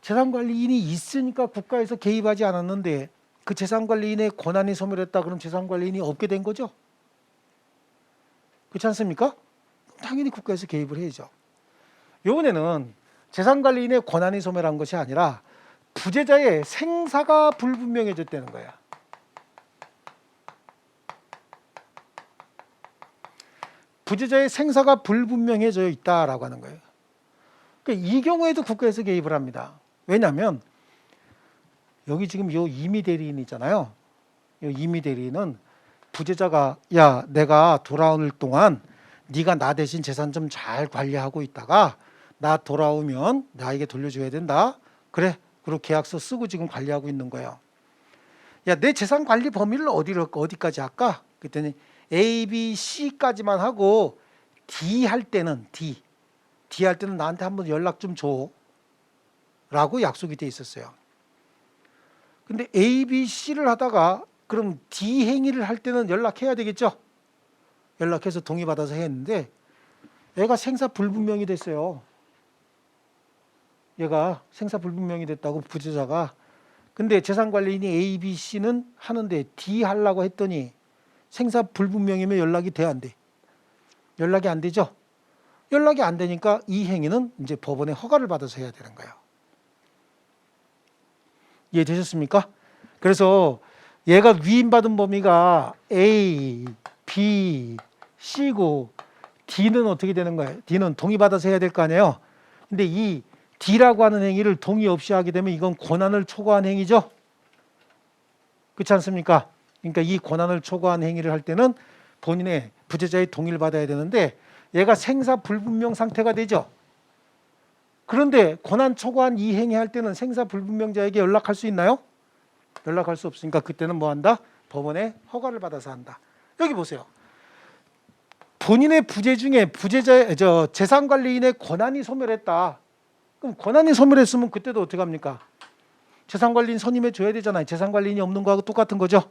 Speaker 1: 재산관리인이 있으니까 국가에서 개입하지 않았는데 그 재산관리인의 권한이 소멸했다. 그럼 재산관리인이 없게 된 거죠. 그렇지 않습니까? 당연히 국가에서 개입을 해야죠. 이번에는 재산관리인의 권한이 소멸한 것이 아니라 부재자의 생사가 불분명해졌다는 거예요. 부재자의 생사가 불분명해져 있다라고 하는 거예요. 그러니까 이 경우에도 국가에서 개입을 합니다. 왜냐하면 여기 지금 이 임의 대리인 있잖아요. 이 임의 대리인은 부재자가 야 내가 돌아올 동안 네가 나 대신 재산 좀 잘 관리하고 있다가 나 돌아오면 나에게 돌려줘야 된다. 그래. 그리고 계약서 쓰고 지금 관리하고 있는 거예요. 야 내 재산 관리 범위를 어디까지 할까? 그랬더니 A, B, C까지만 하고 D 할 때는 나한테 한번 연락 좀 줘. 라고 약속이 돼 있었어요. 근데 A, B, C를 하다가 그럼 D 행위를 할 때는 연락해야 되겠죠? 연락해서 동의받아서 했는데 얘가 생사 불분명이 됐어요. 얘가 생사 불분명이 됐다고 부재자가. 근데 재산관리인이 A, B, C는 하는데 D 하려고 했더니 생사 불분명이면 연락이 돼 안 돼? 연락이 안 되죠? 연락이 안 되니까 이 행위는 이제 법원의 허가를 받아서 해야 되는 거예요. 이해되셨습니까? 그래서 얘가 위임받은 범위가 A, B, C고 D는 어떻게 되는 거예요? D는 동의받아서 해야 될 거 아니에요? 근데 이 D라고 하는 행위를 동의 없이 하게 되면 이건 권한을 초과한 행위죠? 그렇지 않습니까? 그러니까 이 권한을 초과한 행위를 할 때는 본인의 부재자의 동의를 받아야 되는데 얘가 생사 불분명 상태가 되죠? 그런데 권한 초과한 이 행위 할 때는 생사 불분명자에게 연락할 수 있나요? 연락할 수 없으니까 그때는 뭐 한다? 법원의 허가를 받아서 한다. 여기 보세요. 본인의 부재 중에 재산관리인의 권한이 소멸했다. 그럼 권한이 소멸했으면 그때도 어떻게 합니까? 재산관리인 선임해 줘야 되잖아요. 재산관리인이 없는 거하고 똑같은 거죠.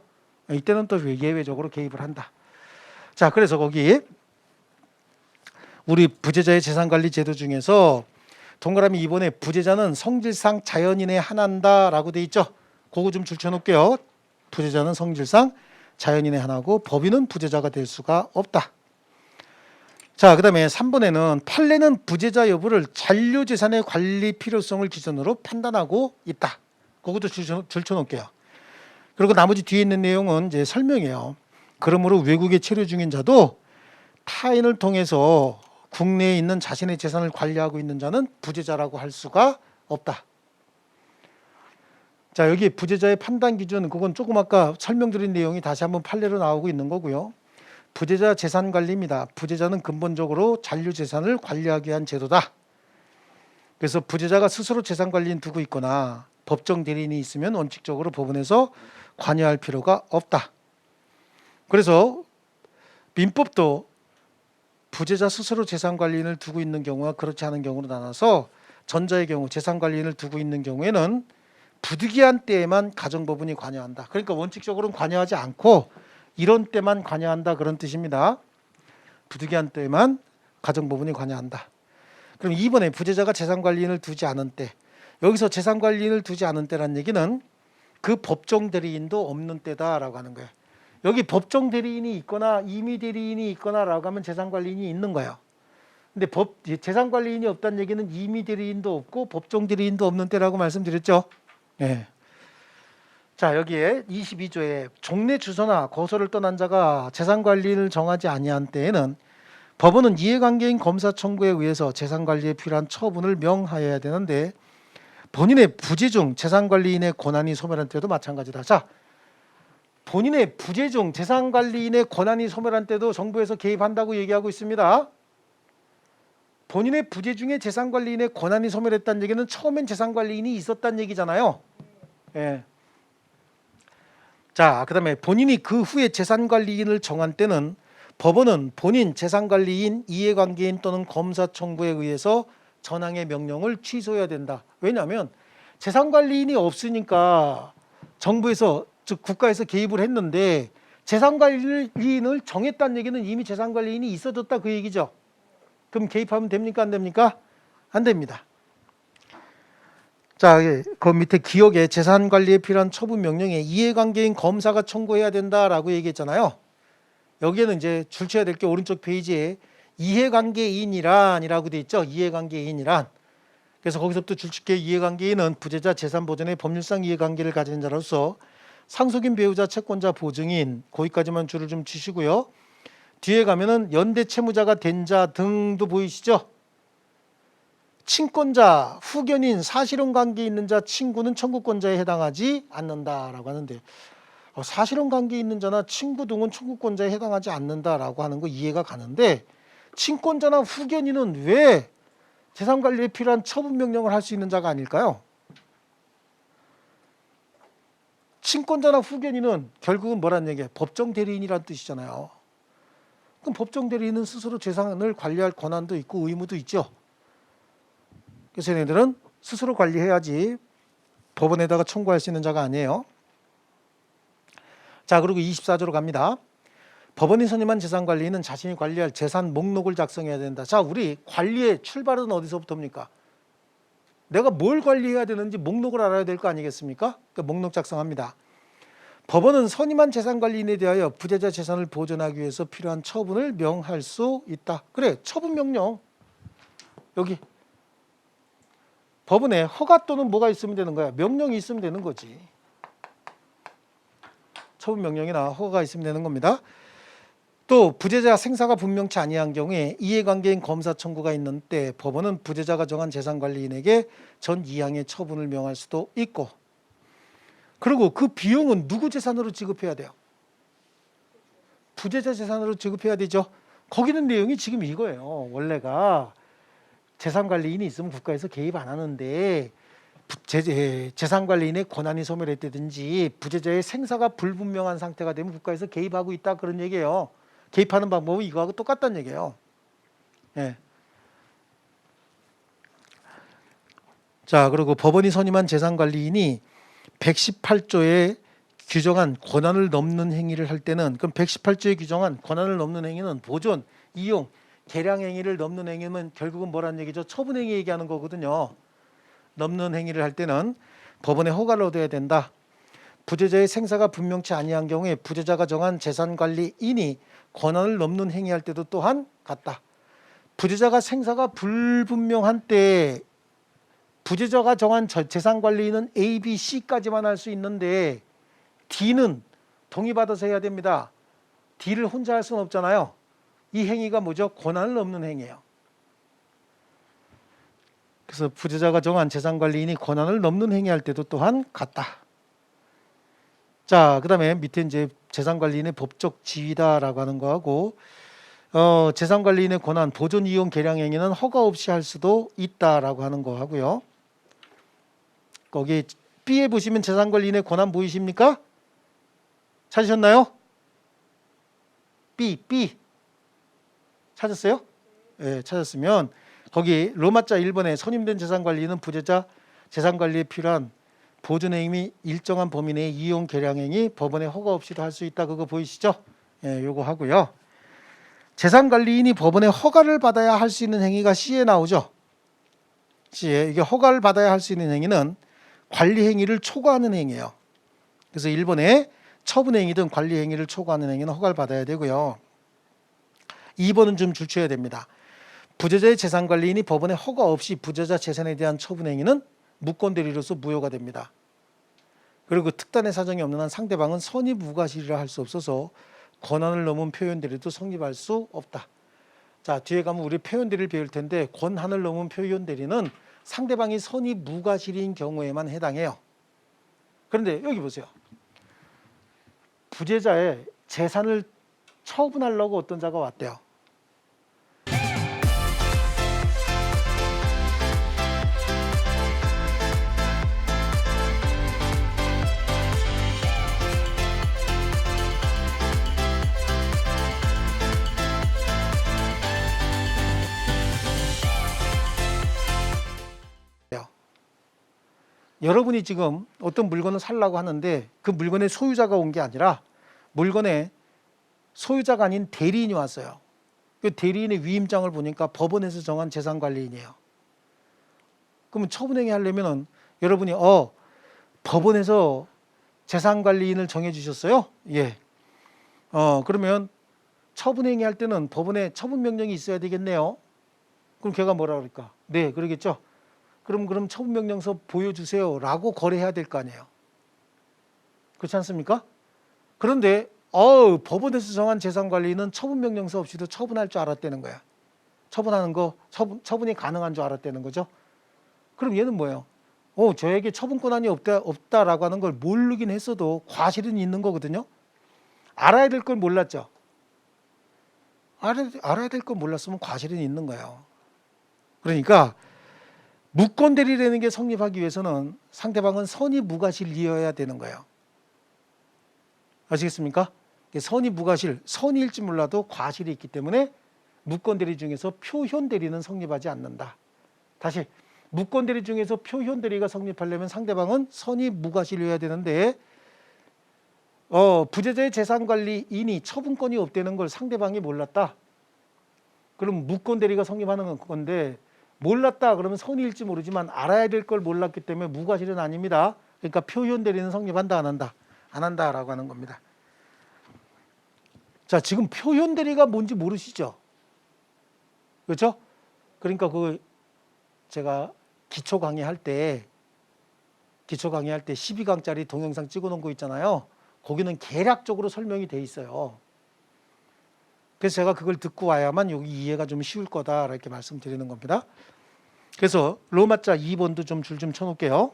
Speaker 1: 이때는 또 예외적으로 개입을 한다. 자, 그래서 거기 우리 부재자의 재산관리 제도 중에서 동그라미 2번에 부재자는 성질상 자연인에 한한다라고 돼 있죠. 그거 좀 줄쳐놓을게요. 부재자는 성질상 자연인에 한하고 법인은 부재자가 될 수가 없다. 자, 그 다음에 3번에는 판례는 부재자 여부를 잔류재산의 관리 필요성을 기준으로 판단하고 있다. 그것도 줄쳐놓을게요. 그리고 나머지 뒤에 있는 내용은 이제 설명이에요. 그러므로 외국에 체류 중인 자도 타인을 통해서 국내에 있는 자신의 재산을 관리하고 있는 자는 부재자라고 할 수가 없다. 자, 여기 부재자의 판단 기준, 그건 조금 아까 설명드린 내용이 다시 한번 판례로 나오고 있는 거고요. 부재자 재산 관리입니다. 부재자는 근본적으로 잔류 재산을 관리하기 위한 제도다. 그래서 부재자가 스스로 재산 관리인 두고 있거나 법정 대리인이 있으면 원칙적으로 법원에서 관여할 필요가 없다. 그래서 민법도 부재자 스스로 재산 관리인을 두고 있는 경우와 그렇지 않은 경우로 나눠서 전자의 경우 재산 관리인을 두고 있는 경우에는 부득이한 때에만 가정법원이 관여한다. 그러니까 원칙적으로는 관여하지 않고 이런 때만 관여한다 그런 뜻입니다. 부득이한 때에만 가정법원이 관여한다. 그럼 2번에 부재자가 재산관리인을 두지 않은 때, 여기서 재산관리인을 두지 않은 때란 얘기는 그 법정 대리인도 없는 때다라고 하는 거예요. 여기 법정 대리인이 있거나 임의 대리인이 있거나라고 하면 재산관리인이 있는 거예요. 근데 재산관리인이 없다는 얘기는 임의 대리인도 없고 법정 대리인도 없는 때라고 말씀드렸죠. 네. 자, 여기에 22조에 종래 주소나 거소를 떠난 자가 재산관리인을 정하지 아니한 때에는 법원은 이해관계인 검사 청구에 의해서 재산관리에 필요한 처분을 명하여야 되는데 본인의 부재 중 재산관리인의 권한이 소멸한 때도 마찬가지다. 자, 본인의 부재 중 재산관리인의 권한이 소멸한 때도 정부에서 개입한다고 얘기하고 있습니다. 본인의 부재 중에 재산관리인의 권한이 소멸했다는 얘기는 처음엔 재산관리인이 있었다는 얘기잖아요. 예. 자, 그 다음에 본인이 그 후에 재산관리인을 정한 때는 법원은 본인 재산관리인, 이해관계인 또는 검사 청구에 의해서 전항의 명령을 취소해야 된다. 왜냐하면 재산관리인이 없으니까 정부에서 즉 국가에서 개입을 했는데 재산관리인을 정했다는 얘기는 이미 재산관리인이 있어졌다 그 얘기죠. 그럼 개입하면 됩니까? 안 됩니까? 안 됩니다. 자, 그 밑에 기억에 재산관리에 필요한 처분 명령에 이해관계인 검사가 청구해야 된다라고 얘기했잖아요. 여기에는 이제 줄쳐야 될 게 오른쪽 페이지에 이해관계인이란이라고 돼 있죠. 이해관계인이란. 그래서 거기서부터 줄칠게 이해관계인은 부재자 재산 보존의 법률상 이해관계를 가진 자로서 상속인 배우자 채권자 보증인 거기까지만 줄을 좀 치시고요. 뒤에 가면은 연대 채무자가 된 자 등도 보이시죠? 친권자, 후견인, 사실혼 관계에 있는 자, 친구는 청구권자에 해당하지 않는다라고 하는데 사실혼 관계에 있는 자나 친구 등은 청구권자에 해당하지 않는다라고 하는 거 이해가 가는데 친권자나 후견인은 왜 재산관리에 필요한 처분 명령을 할 수 있는 자가 아닐까요? 친권자나 후견인은 결국은 뭐란 얘기예요? 법정 대리인이란 뜻이잖아요. 그럼 법정 대리인은 스스로 재산을 관리할 권한도 있고 의무도 있죠. 그래서 얘네들은 스스로 관리해야지 법원에다가 청구할 수 있는 자가 아니에요. 자, 그리고 24조로 갑니다. 법원이 선임한 재산관리인은 자신이 관리할 재산 목록을 작성해야 된다. 자, 우리 관리의 출발은 어디서부터입니까? 내가 뭘 관리해야 되는지 목록을 알아야 될 거 아니겠습니까? 그러니까 목록 작성합니다. 법원은 선임한 재산관리인에 대하여 부재자 재산을 보존하기 위해서 필요한 처분을 명할 수 있다. 그래, 처분 명령. 여기 법원에 허가 또는 뭐가 있으면 되는 거야. 명령이 있으면 되는 거지. 처분 명령이나 허가가 있으면 되는 겁니다. 또 부재자 생사가 분명치 아니한 경우에 이해관계인 검사 청구가 있는 때 법원은 부재자가 정한 재산관리인에게 전 이항의 처분을 명할 수도 있고, 그리고 그 비용은 누구 재산으로 지급해야 돼요? 부재자 재산으로 지급해야 되죠. 거기는 내용이 지금 이거예요. 원래가 재산관리인이 있으면 국가에서 개입 안 하는데 재산관리인의 권한이 소멸했다든지 부재자의 생사가 불분명한 상태가 되면 국가에서 개입하고 있다 그런 얘기예요. 개입하는 방법은 이거하고 똑같다는 얘기예요. 예. 자, 그리고 법원이 선임한 재산관리인이 118조에 규정한 권한을 넘는 행위를 할 때는, 그럼 118조에 규정한 권한을 넘는 행위는 보존, 이용, 개량 행위를 넘는 행위면 결국은 뭐란 얘기죠? 처분 행위 얘기하는 거거든요. 넘는 행위를 할 때는 법원의 허가를 얻어야 된다. 부재자의 생사가 분명치 아니한 경우에 부재자가 정한 재산관리인이 권한을 넘는 행위할 때도 또한 같다. 부재자가 생사가 불분명한 때 부재자가 정한 재산관리인은 A, B, C까지만 할 수 있는데 D는 동의받아서 해야 됩니다. D를 혼자 할 수는 없잖아요. 이 행위가 뭐죠? 권한을 넘는 행위예요. 그래서 부재자가 정한 재산관리인이 권한을 넘는 행위할 때도 또한 같다. 자, 그다음에 밑에 이제 재산관리인의 법적 지위다라고 하는 거하고 재산관리인의 권한, 보존, 이용, 개량 행위는 허가 없이 할 수도 있다라고 하는 거 하고요. 거기 B에 보시면 재산관리인의 권한 보이십니까? 찾으셨나요? B 찾았어요? 네, 찾았으면 거기 로마자 1번에 선임된 재산관리인은 부재자 재산관리에 필요한 보존 행위 일정한 범위 내의 이용 개량 행위 법원의 허가 없이도 할 수 있다. 그거 보이시죠? 예, 요거 하고요. 재산관리인이 법원의 허가를 받아야 할 수 있는 행위가 C에 나오죠. C에 이게 허가를 받아야 할 수 있는 행위는 관리 행위를 초과하는 행위예요. 그래서 1번에 처분 행위든 관리 행위를 초과하는 행위는 허가를 받아야 되고요. 2번은 좀 줄쳐야 됩니다. 부재자의 재산관리인이 법원의 허가 없이 부재자 재산에 대한 처분 행위는 무권대리로서 무효가 됩니다. 그리고 특단의 사정이 없는 한 상대방은 선의무과실이라 할 수 없어서 권한을 넘은 표현대리도 성립할 수 없다. 자, 뒤에 가면 우리 표현대리를 배울 텐데 권한을 넘은 표현대리는 상대방이 선의무과실인 경우에만 해당해요. 그런데 여기 보세요. 부재자의 재산을 처분하려고 어떤 자가 왔대요. 여러분이 지금 어떤 물건을 살려고 하는데 그 물건의 소유자가 온 게 아니라 물건의 소유자가 아닌 대리인이 왔어요. 그 대리인의 위임장을 보니까 법원에서 정한 재산관리인이에요. 그러면 처분행위 하려면은 여러분이 법원에서 재산관리인을 정해주셨어요? 예. 그러면 처분행위 할 때는 법원에 처분명령이 있어야 되겠네요. 그럼 걔가 뭐라 그럴까? 네, 그러겠죠. 그럼 처분명령서 보여주세요 라고 거래해야 될 거 아니에요. 그렇지 않습니까? 그런데 법원에서 정한 재산관리는 처분명령서 없이도 처분할 줄 알았다는 거야. 처분하는 거 처분이 가능한 줄 알았다는 거죠. 그럼 얘는 뭐예요? 저에게 처분 권한이 없다라고 하는 걸 모르긴 했어도 과실은 있는 거거든요. 알아야 될 걸 몰랐죠. 알아야 될 걸 몰랐으면 과실은 있는 거예요. 그러니까 무권대리라는 게 성립하기 위해서는 상대방은 선의무과실이어야 되는 거예요. 아시겠습니까? 선의무과실, 선의일지 몰라도 과실이 있기 때문에 무권대리 중에서 표현대리는 성립하지 않는다. 다시 무권대리 중에서 표현대리가 성립하려면 상대방은 선의무과실이어야 되는데 부재자의 재산관리인이 처분권이 없다는 걸 상대방이 몰랐다. 그럼 무권대리가 성립하는 건데 몰랐다 그러면 선의일지 모르지만 알아야 될 걸 몰랐기 때문에 무과실은 아닙니다. 그러니까 표현대리는 성립한다 안 한다? 안 한다라고 하는 겁니다. 자, 지금 표현대리가 뭔지 모르시죠? 그렇죠? 그러니까 제가 기초 강의할 때 12강짜리 동영상 찍어놓은 거 있잖아요. 거기는 개략적으로 설명이 돼 있어요. 그래서 제가 그걸 듣고 와야만 여기 이해가 좀 쉬울 거다 이렇게 말씀드리는 겁니다. 그래서 로마자 2번도 좀 줄 좀 쳐놓을게요.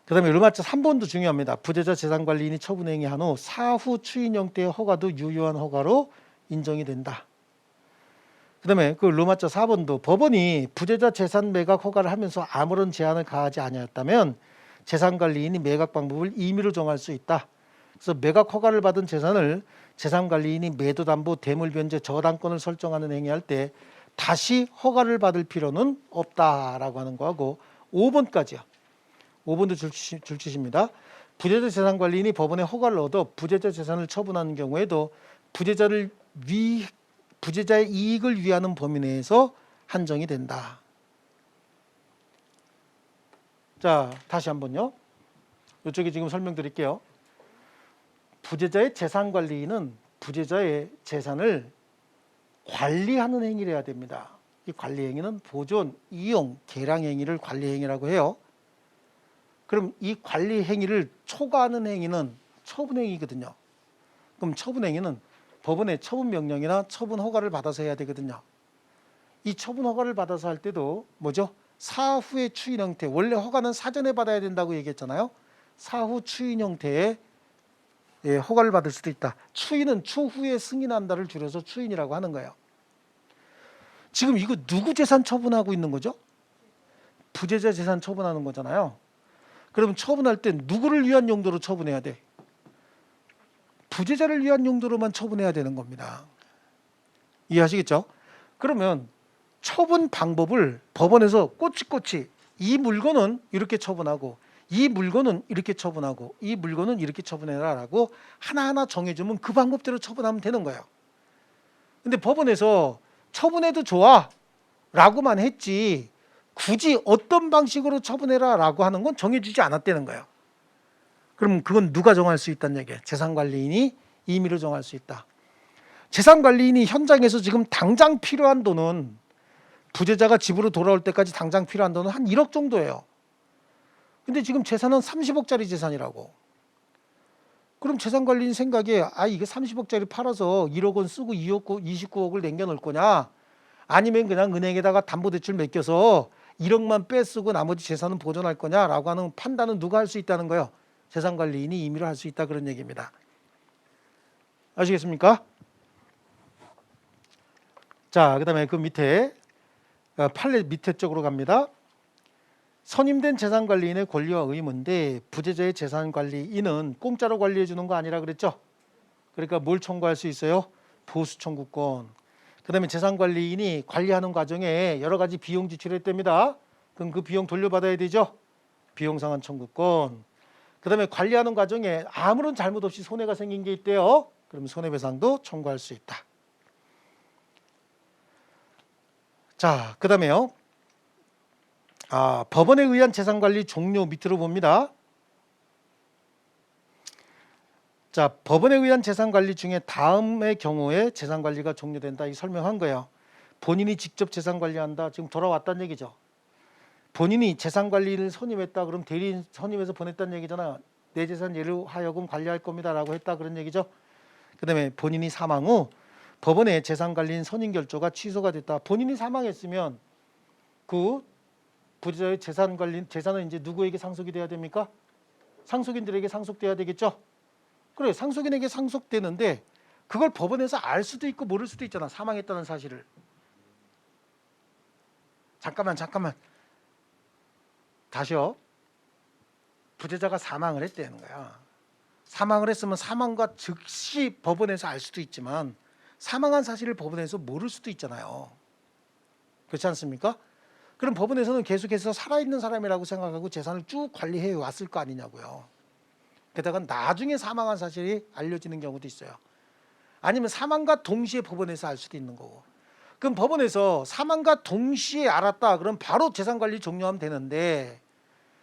Speaker 1: 그 다음에 로마자 3번도 중요합니다. 부재자 재산관리인이 처분행위한 후 사후 추인 형태의 허가도 유효한 허가로 인정이 된다. 그 다음에 그 로마자 4번도 법원이 부재자 재산 매각 허가를 하면서 아무런 제한을 가하지 아니하였다면 재산관리인이 매각 방법을 임의로 정할 수 있다. 그래서 매각 허가를 받은 재산을 재산관리인이 매도담보, 대물변제, 저당권을 설정하는 행위할 때 다시 허가를 받을 필요는 없다라고 하는 거하고 5번까지요. 5번도 줄치십니다. 부재자 재산관리인이 법원의 허가를 얻어 부재자 재산을 처분하는 경우에도 부재자의 이익을 위하는 범위 내에서 한정이 된다. 자, 다시 한번요. 이쪽에 지금 설명드릴게요. 부재자의 재산관리인은 부재자의 재산을 관리하는 행위를 해야 됩니다. 이 관리 행위는 보존, 이용, 개량 행위를 관리 행위라고 해요. 그럼 이 관리 행위를 초과하는 행위는 처분 행위거든요. 그럼 처분 행위는 법원의 처분 명령이나 처분 허가를 받아서 해야 되거든요. 이 처분 허가를 받아서 할 때도 뭐죠? 사후의 추인 형태, 원래 허가는 사전에 받아야 된다고 얘기했잖아요. 사후 추인 형태의 허가를 받을 수도 있다. 추인은 추후에 승인한다를 줄여서 추인이라고 하는 거예요. 지금 이거 누구 재산 처분하고 있는 거죠? 부재자 재산 처분하는 거잖아요. 그럼 처분할 때 누구를 위한 용도로 처분해야 돼? 부재자를 위한 용도로만 처분해야 되는 겁니다. 이해하시겠죠? 그러면 처분 방법을 법원에서 꼬치꼬치 이 물건은 이렇게 처분하고 이 물건은 이렇게 처분하고 이 물건은 이렇게 처분해라라고 하나하나 정해주면 그 방법대로 처분하면 되는 거예요. 근데 법원에서 처분해도 좋아 라고만 했지 굳이 어떤 방식으로 처분해라 라고 하는 건 정해주지 않았다는 거예요. 그럼 그건 누가 정할 수 있다는 얘기예요? 재산관리인이 임의로 정할 수 있다. 재산관리인이 현장에서 지금 당장 필요한 돈은 부재자가 집으로 돌아올 때까지 당장 필요한 돈은 한 1억 정도예요. 근데 지금 재산은 30억짜리 재산이라고. 그럼 재산관리인 생각에 이게 30억짜리 팔아서 1억 원 쓰고 29억을 남겨놓을 거냐, 아니면 그냥 은행에다가 담보대출 맡겨서 1억만 빼쓰고 나머지 재산은 보존할 거냐라고 하는 판단은 누가 할 수 있다는 거예요? 재산관리인이 임의로 할 수 있다, 그런 얘기입니다. 아시겠습니까? 자, 그 다음에 그 밑에 판례 밑에 쪽으로 갑니다. 선임된 재산관리인의 권리와 의무인데 부재자의 재산관리인은 공짜로 관리해 주는 거 아니라 그랬죠. 그러니까 뭘 청구할 수 있어요? 보수 청구권. 그 다음에 재산관리인이 관리하는 과정에 여러 가지 비용 지출했답니다. 그럼 그 비용 돌려받아야 되죠. 비용상환 청구권. 그 다음에 관리하는 과정에 아무런 잘못 없이 손해가 생긴 게 있대요. 그럼 손해배상도 청구할 수 있다. 자, 그 다음에요. 법원에 의한 재산관리 종료 밑으로 봅니다. 자, 법원에 의한 재산관리 중에 다음의 경우에 재산관리가 종료된다, 이 설명한 거예요. 본인이 직접 재산관리한다, 지금 돌아왔다는 얘기죠. 본인이 재산관리를 선임했다, 그럼 대리인 선임해서 보냈다는 얘기잖아. 내 재산 얘로 하여금 관리할 겁니다 라고 했다, 그런 얘기죠. 그 다음에 본인이 사망 후 법원의 재산관리인 선임결조가 취소가 됐다. 본인이 사망했으면 그 부재자의 재산은 이제 누구에게 상속이 돼야 됩니까? 상속인들에게 상속돼야 되겠죠. 그래, 상속인에게 상속되는데 그걸 법원에서 알 수도 있고 모를 수도 있잖아, 사망했다는 사실을. 잠깐만 다시요. 부재자가 사망을 했다는 거야. 사망을 했으면 사망과 즉시 법원에서 알 수도 있지만 사망한 사실을 법원에서 모를 수도 있잖아요. 그렇지 않습니까? 그럼 법원에서는 계속해서 살아있는 사람이라고 생각하고 재산을 쭉 관리해 왔을 거 아니냐고요. 게다가 나중에 사망한 사실이 알려지는 경우도 있어요. 아니면 사망과 동시에 법원에서 알 수도 있는 거고. 그럼 법원에서 사망과 동시에 알았다, 그럼 바로 재산관리 종료하면 되는데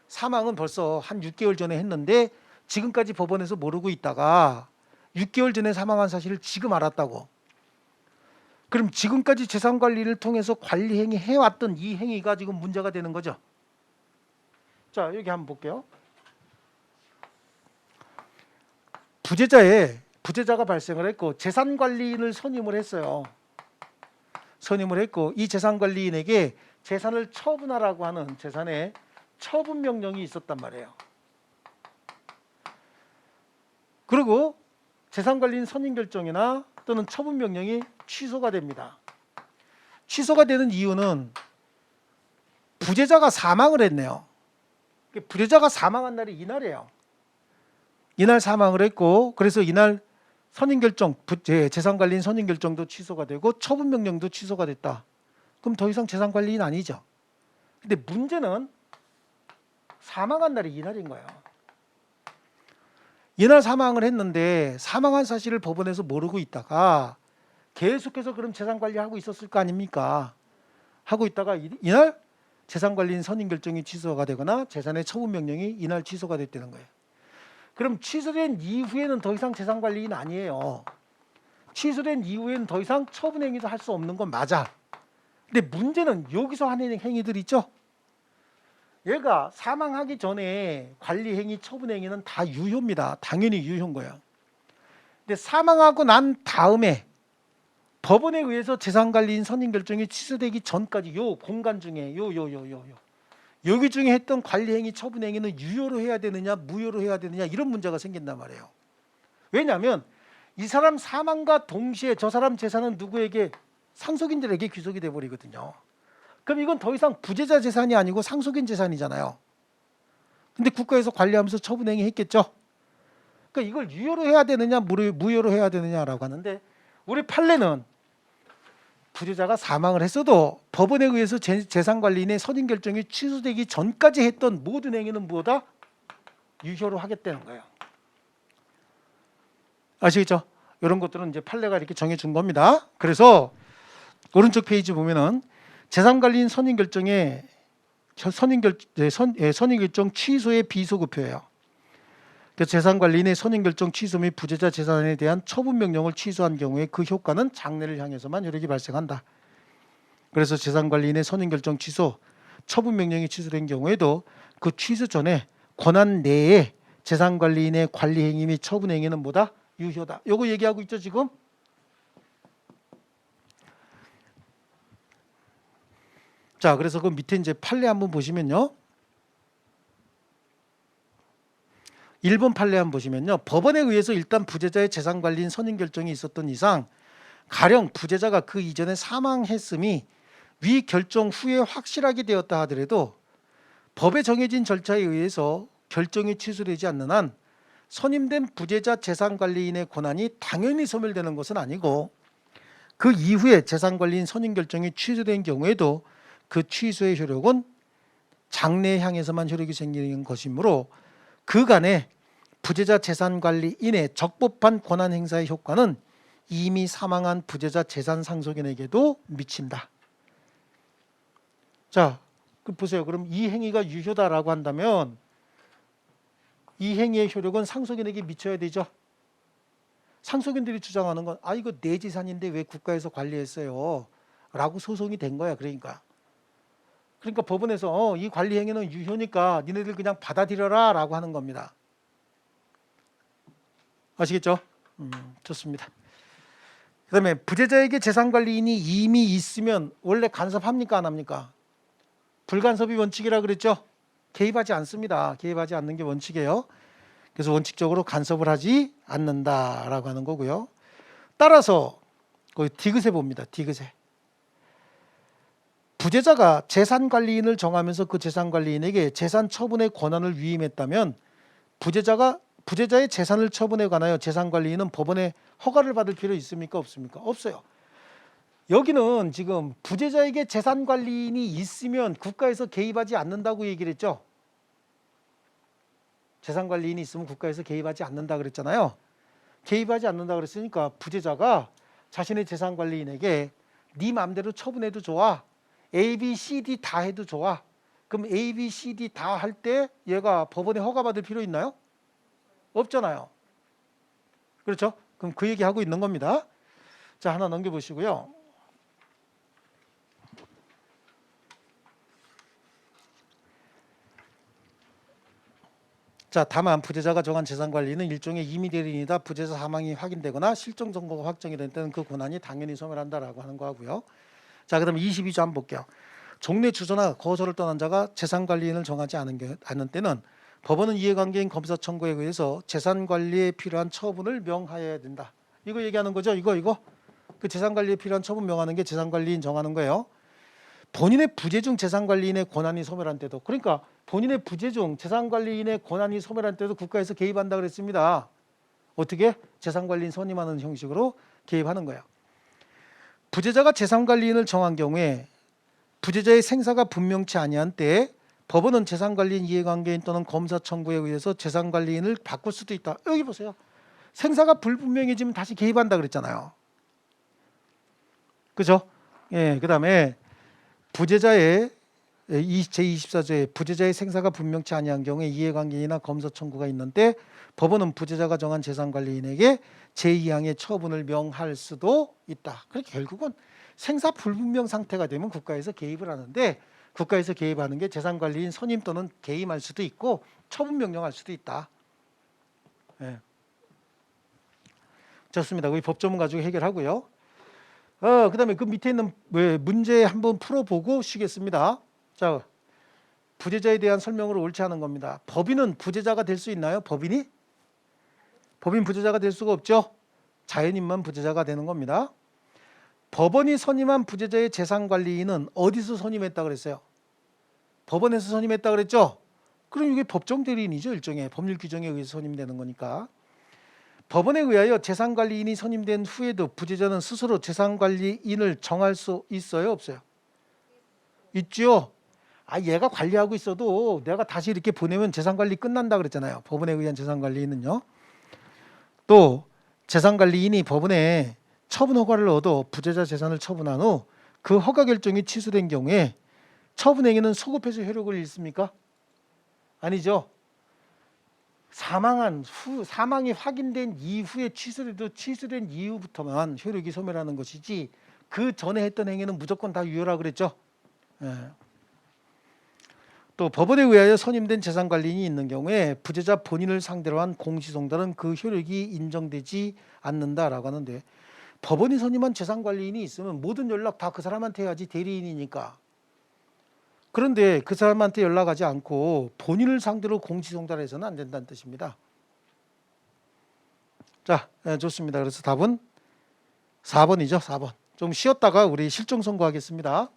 Speaker 1: 사망은 벌써 한 6개월 전에 했는데 지금까지 법원에서 모르고 있다가 6개월 전에 사망한 사실을 지금 알았다고. 그럼 지금까지 재산관리를 통해서 관리 행위 해왔던 이 행위가 지금 문제가 되는 거죠. 자, 여기 한번 볼게요. 부재자가 발생을 했고 재산관리인을 선임을 했어요. 선임을 했고 이 재산관리인에게 재산을 처분하라고 하는 재산의 처분 명령이 있었단 말이에요. 그리고 재산관리인 선임결정이나 또는 처분 명령이 취소가 됩니다. 취소가 되는 이유는 부재자가 사망을 했네요. 부재자가 사망한 날이 이날이에요. 이날 사망을 했고 그래서 이날 선임결정, 재산관리인 선임결정도 취소가 되고 처분 명령도 취소가 됐다. 그럼 더 이상 재산관리인 아니죠. 근데 문제는 사망한 날이 이날인 거예요. 이날 사망을 했는데 사망한 사실을 법원에서 모르고 있다가 계속해서 그럼 재산관리하고 있었을 거 아닙니까? 하고 있다가 이날 재산관리인 선임결정이 취소가 되거나 재산의 처분명령이 이날 취소가 됐다는 거예요. 그럼 취소된 이후에는 더 이상 재산관리인 아니에요. 취소된 이후에는 더 이상 처분행위도 할 수 없는 건 맞아. 근데 문제는 여기서 하는 행위들 있죠. 얘가 사망하기 전에 관리행위, 처분행위는 다 유효입니다. 당연히 유효인 거예요. 근데 사망하고 난 다음에 법원에 의해서 재산관리인 선임결정이 취소되기 전까지 요 공간 중에 여기 중에 했던 관리행위, 처분행위는 유효로 해야 되느냐 무효로 해야 되느냐 이런 문제가 생긴단 말이에요. 왜냐하면 이 사람 사망과 동시에 저 사람 재산은 누구에게? 상속인들에게 귀속이 돼버리거든요. 그럼 이건 더 이상 부재자 재산이 아니고 상속인 재산이잖아요. 근데 국가에서 관리하면서 처분행위 했겠죠. 그러니까 이걸 유효로 해야 되느냐 무효로 해야 되느냐라고 하는데 우리 판례는 부재자가 사망을 했어도 법원에 의해서 재산관리인의 선임결정이 취소되기 전까지 했던 모든 행위는 무엇이다? 유효로 하겠다는 거예요. 아시겠죠? 이런 것들은 이제 판례가 이렇게 정해준 겁니다. 그래서 오른쪽 페이지 보면은 재산관리인 선임결정의 선임결정 취소의 비소급표예요. 그래서 재산관리인의 선임결정 취소 및 부재자 재산에 대한 처분명령을 취소한 경우에 그 효과는 장래를 향해서만 효력이 발생한다. 그래서 재산관리인의 선임결정 취소, 처분명령이 취소된 경우에도 그 취소 전에 권한 내에 재산관리인의 관리행위 및 처분행위는 뭐다? 유효다. 요거 얘기하고 있죠 지금? 자, 그래서 그 밑에 이제 판례 한번 보시면요. 1번 판례 한번 보시면요. 법원에 의해서 일단 부재자의 재산관리인 선임결정이 있었던 이상 가령 부재자가 그 이전에 사망했음이 위 결정 후에 확실하게 되었다 하더라도 법에 정해진 절차에 의해서 결정이 취소되지 않는 한 선임된 부재자 재산관리인의 권한이 당연히 소멸되는 것은 아니고 그 이후에 재산관리인 선임결정이 취소된 경우에도 그 취소의 효력은 장래에 향해서만 효력이 생기는 것이므로 그간의 부재자 재산관리인의 적법한 권한 행사의 효과는 이미 사망한 부재자 재산 상속인에게도 미친다. 자, 보세요. 그럼 이 행위가 유효다라고 한다면 이 행위의 효력은 상속인에게 미쳐야 되죠. 상속인들이 주장하는 건 이거 내 재산인데 왜 국가에서 관리했어요? 라고 소송이 된 거야. 그러니까 법원에서 이 관리 행위는 유효니까 니네들 그냥 받아들여라 라고 하는 겁니다. 아시겠죠? 좋습니다. 그 다음에 부재자에게 재산관리인이 이미 있으면 원래 간섭합니까 안 합니까? 불간섭이 원칙이라 그랬죠? 개입하지 않습니다. 개입하지 않는 게 원칙이에요. 그래서 원칙적으로 간섭을 하지 않는다라고 하는 거고요. 따라서 거기 디귿에 봅니다. 디귿에. 부재자가 재산관리인을 정하면서 그 재산관리인에게 재산 처분의 권한을 위임했다면 부재자의 재산을 처분에 관하여 재산관리인은 법원의 허가를 받을 필요 있습니까? 없습니까? 없어요. 여기는 지금 부재자에게 재산관리인이 있으면 국가에서 개입하지 않는다고 얘기를 했죠. 재산관리인이 있으면 국가에서 개입하지 않는다 그랬잖아요. 개입하지 않는다 그랬으니까 부재자가 자신의 재산관리인에게 네 마음대로 처분해도 좋아. A, B, C, D 다 해도 좋아. 그럼 A, B, C, D 다 할 때 얘가 법원에 허가받을 필요 있나요? 없잖아요. 그렇죠? 그럼 그 얘기하고 있는 겁니다. 자, 하나 넘겨보시고요. 자, 다만 부재자가 정한 재산관리는 일종의 임의대리인이다. 부재자 사망이 확인되거나 실종 선고가 확정이 된 때는 그 권한이 당연히 소멸한다라고 하는 거고요. 자, 그다음 22조 한번 볼게요. 종래 주소나 거소를 떠난 자가 재산관리인을 정하지 않은 때는 법원은 이해관계인 검사 청구에 의해서 재산관리에 필요한 처분을 명하여야 된다. 이거 얘기하는 거죠. 이거. 그 재산관리에 필요한 처분 명하는 게 재산관리인 정하는 거예요. 본인의 부재 중 재산관리인의 권한이 소멸한 때도, 그러니까 본인의 부재 중 재산관리인의 권한이 소멸한 때도 국가에서 개입한다 그랬습니다. 어떻게? 재산관리인 선임하는 형식으로 개입하는 거예요. 부재자가 재산관리인을 정한 경우에 부재자의 생사가 분명치 아니한 때에 법원은 재산관리인, 이해관계인 또는 검사 청구에 의해서 재산관리인을 바꿀 수도 있다. 여기 보세요. 생사가 불분명해지면 다시 개입한다 그랬잖아요. 그죠? 예, 그다음에 부재자의 제24조에 부재자의 생사가 분명치 아니한 경우에 이해관계인이나 검사 청구가 있는데 법원은 부재자가 정한 재산관리인에게 제2항의 처분을 명할 수도 있다. 그러니까 결국은 생사 불분명 상태가 되면 국가에서 개입을 하는데 국가에서 개입하는 게 재산관리인 선임 또는 개임할 수도 있고 처분 명령할 수도 있다. 예. 좋습니다. 우리 법조문 가지고 해결하고요. 그다음에 그 밑에 있는 문제 한번 풀어보고 쉬겠습니다. 자, 부재자에 대한 설명으로 옳지 않은 겁니다. 법인은 부재자가 될 수 있나요? 법인 부재자가 될 수가 없죠. 자연인만 부재자가 되는 겁니다. 법원이 선임한 부재자의 재산관리인은 어디서 선임했다 그랬어요? 법원에서 선임했다 그랬죠? 그럼 이게 법정 대리인이죠. 일종의 법률 규정에 의해서 선임되는 거니까. 법원에 의하여 재산관리인이 선임된 후에도 부재자는 스스로 재산관리인을 정할 수 있어요? 없어요? 있죠. 얘가 관리하고 있어도 내가 다시 이렇게 보내면 재산관리 끝난다 그랬잖아요. 법원에 의한 재산관리인은요. 또 재산관리인이 법원에 처분 허가를 얻어 부재자 재산을 처분한 후 그 허가 결정이 취소된 경우에 처분행위는 소급해서 효력을 잃습니까? 아니죠. 사망이 확인된 이후에 취소돼도 취소된 이후부터만 효력이 소멸하는 것이지 그 전에 했던 행위는 무조건 다 유효라 그랬죠. 예. 또 법원에 의하여 선임된 재산관리인이 있는 경우에 부재자 본인을 상대로 한 공시송달은 그 효력이 인정되지 않는다라고 하는데 법원이 선임한 재산관리인이 있으면 모든 연락 다 그 사람한테 해야지 대리인이니까. 그런데 그 사람한테 연락하지 않고 본인을 상대로 공시송달해서는 안 된다는 뜻입니다. 자, 좋습니다. 그래서 답은 4번이죠. 4번. 좀 쉬었다가 우리 실종 선고하겠습니다.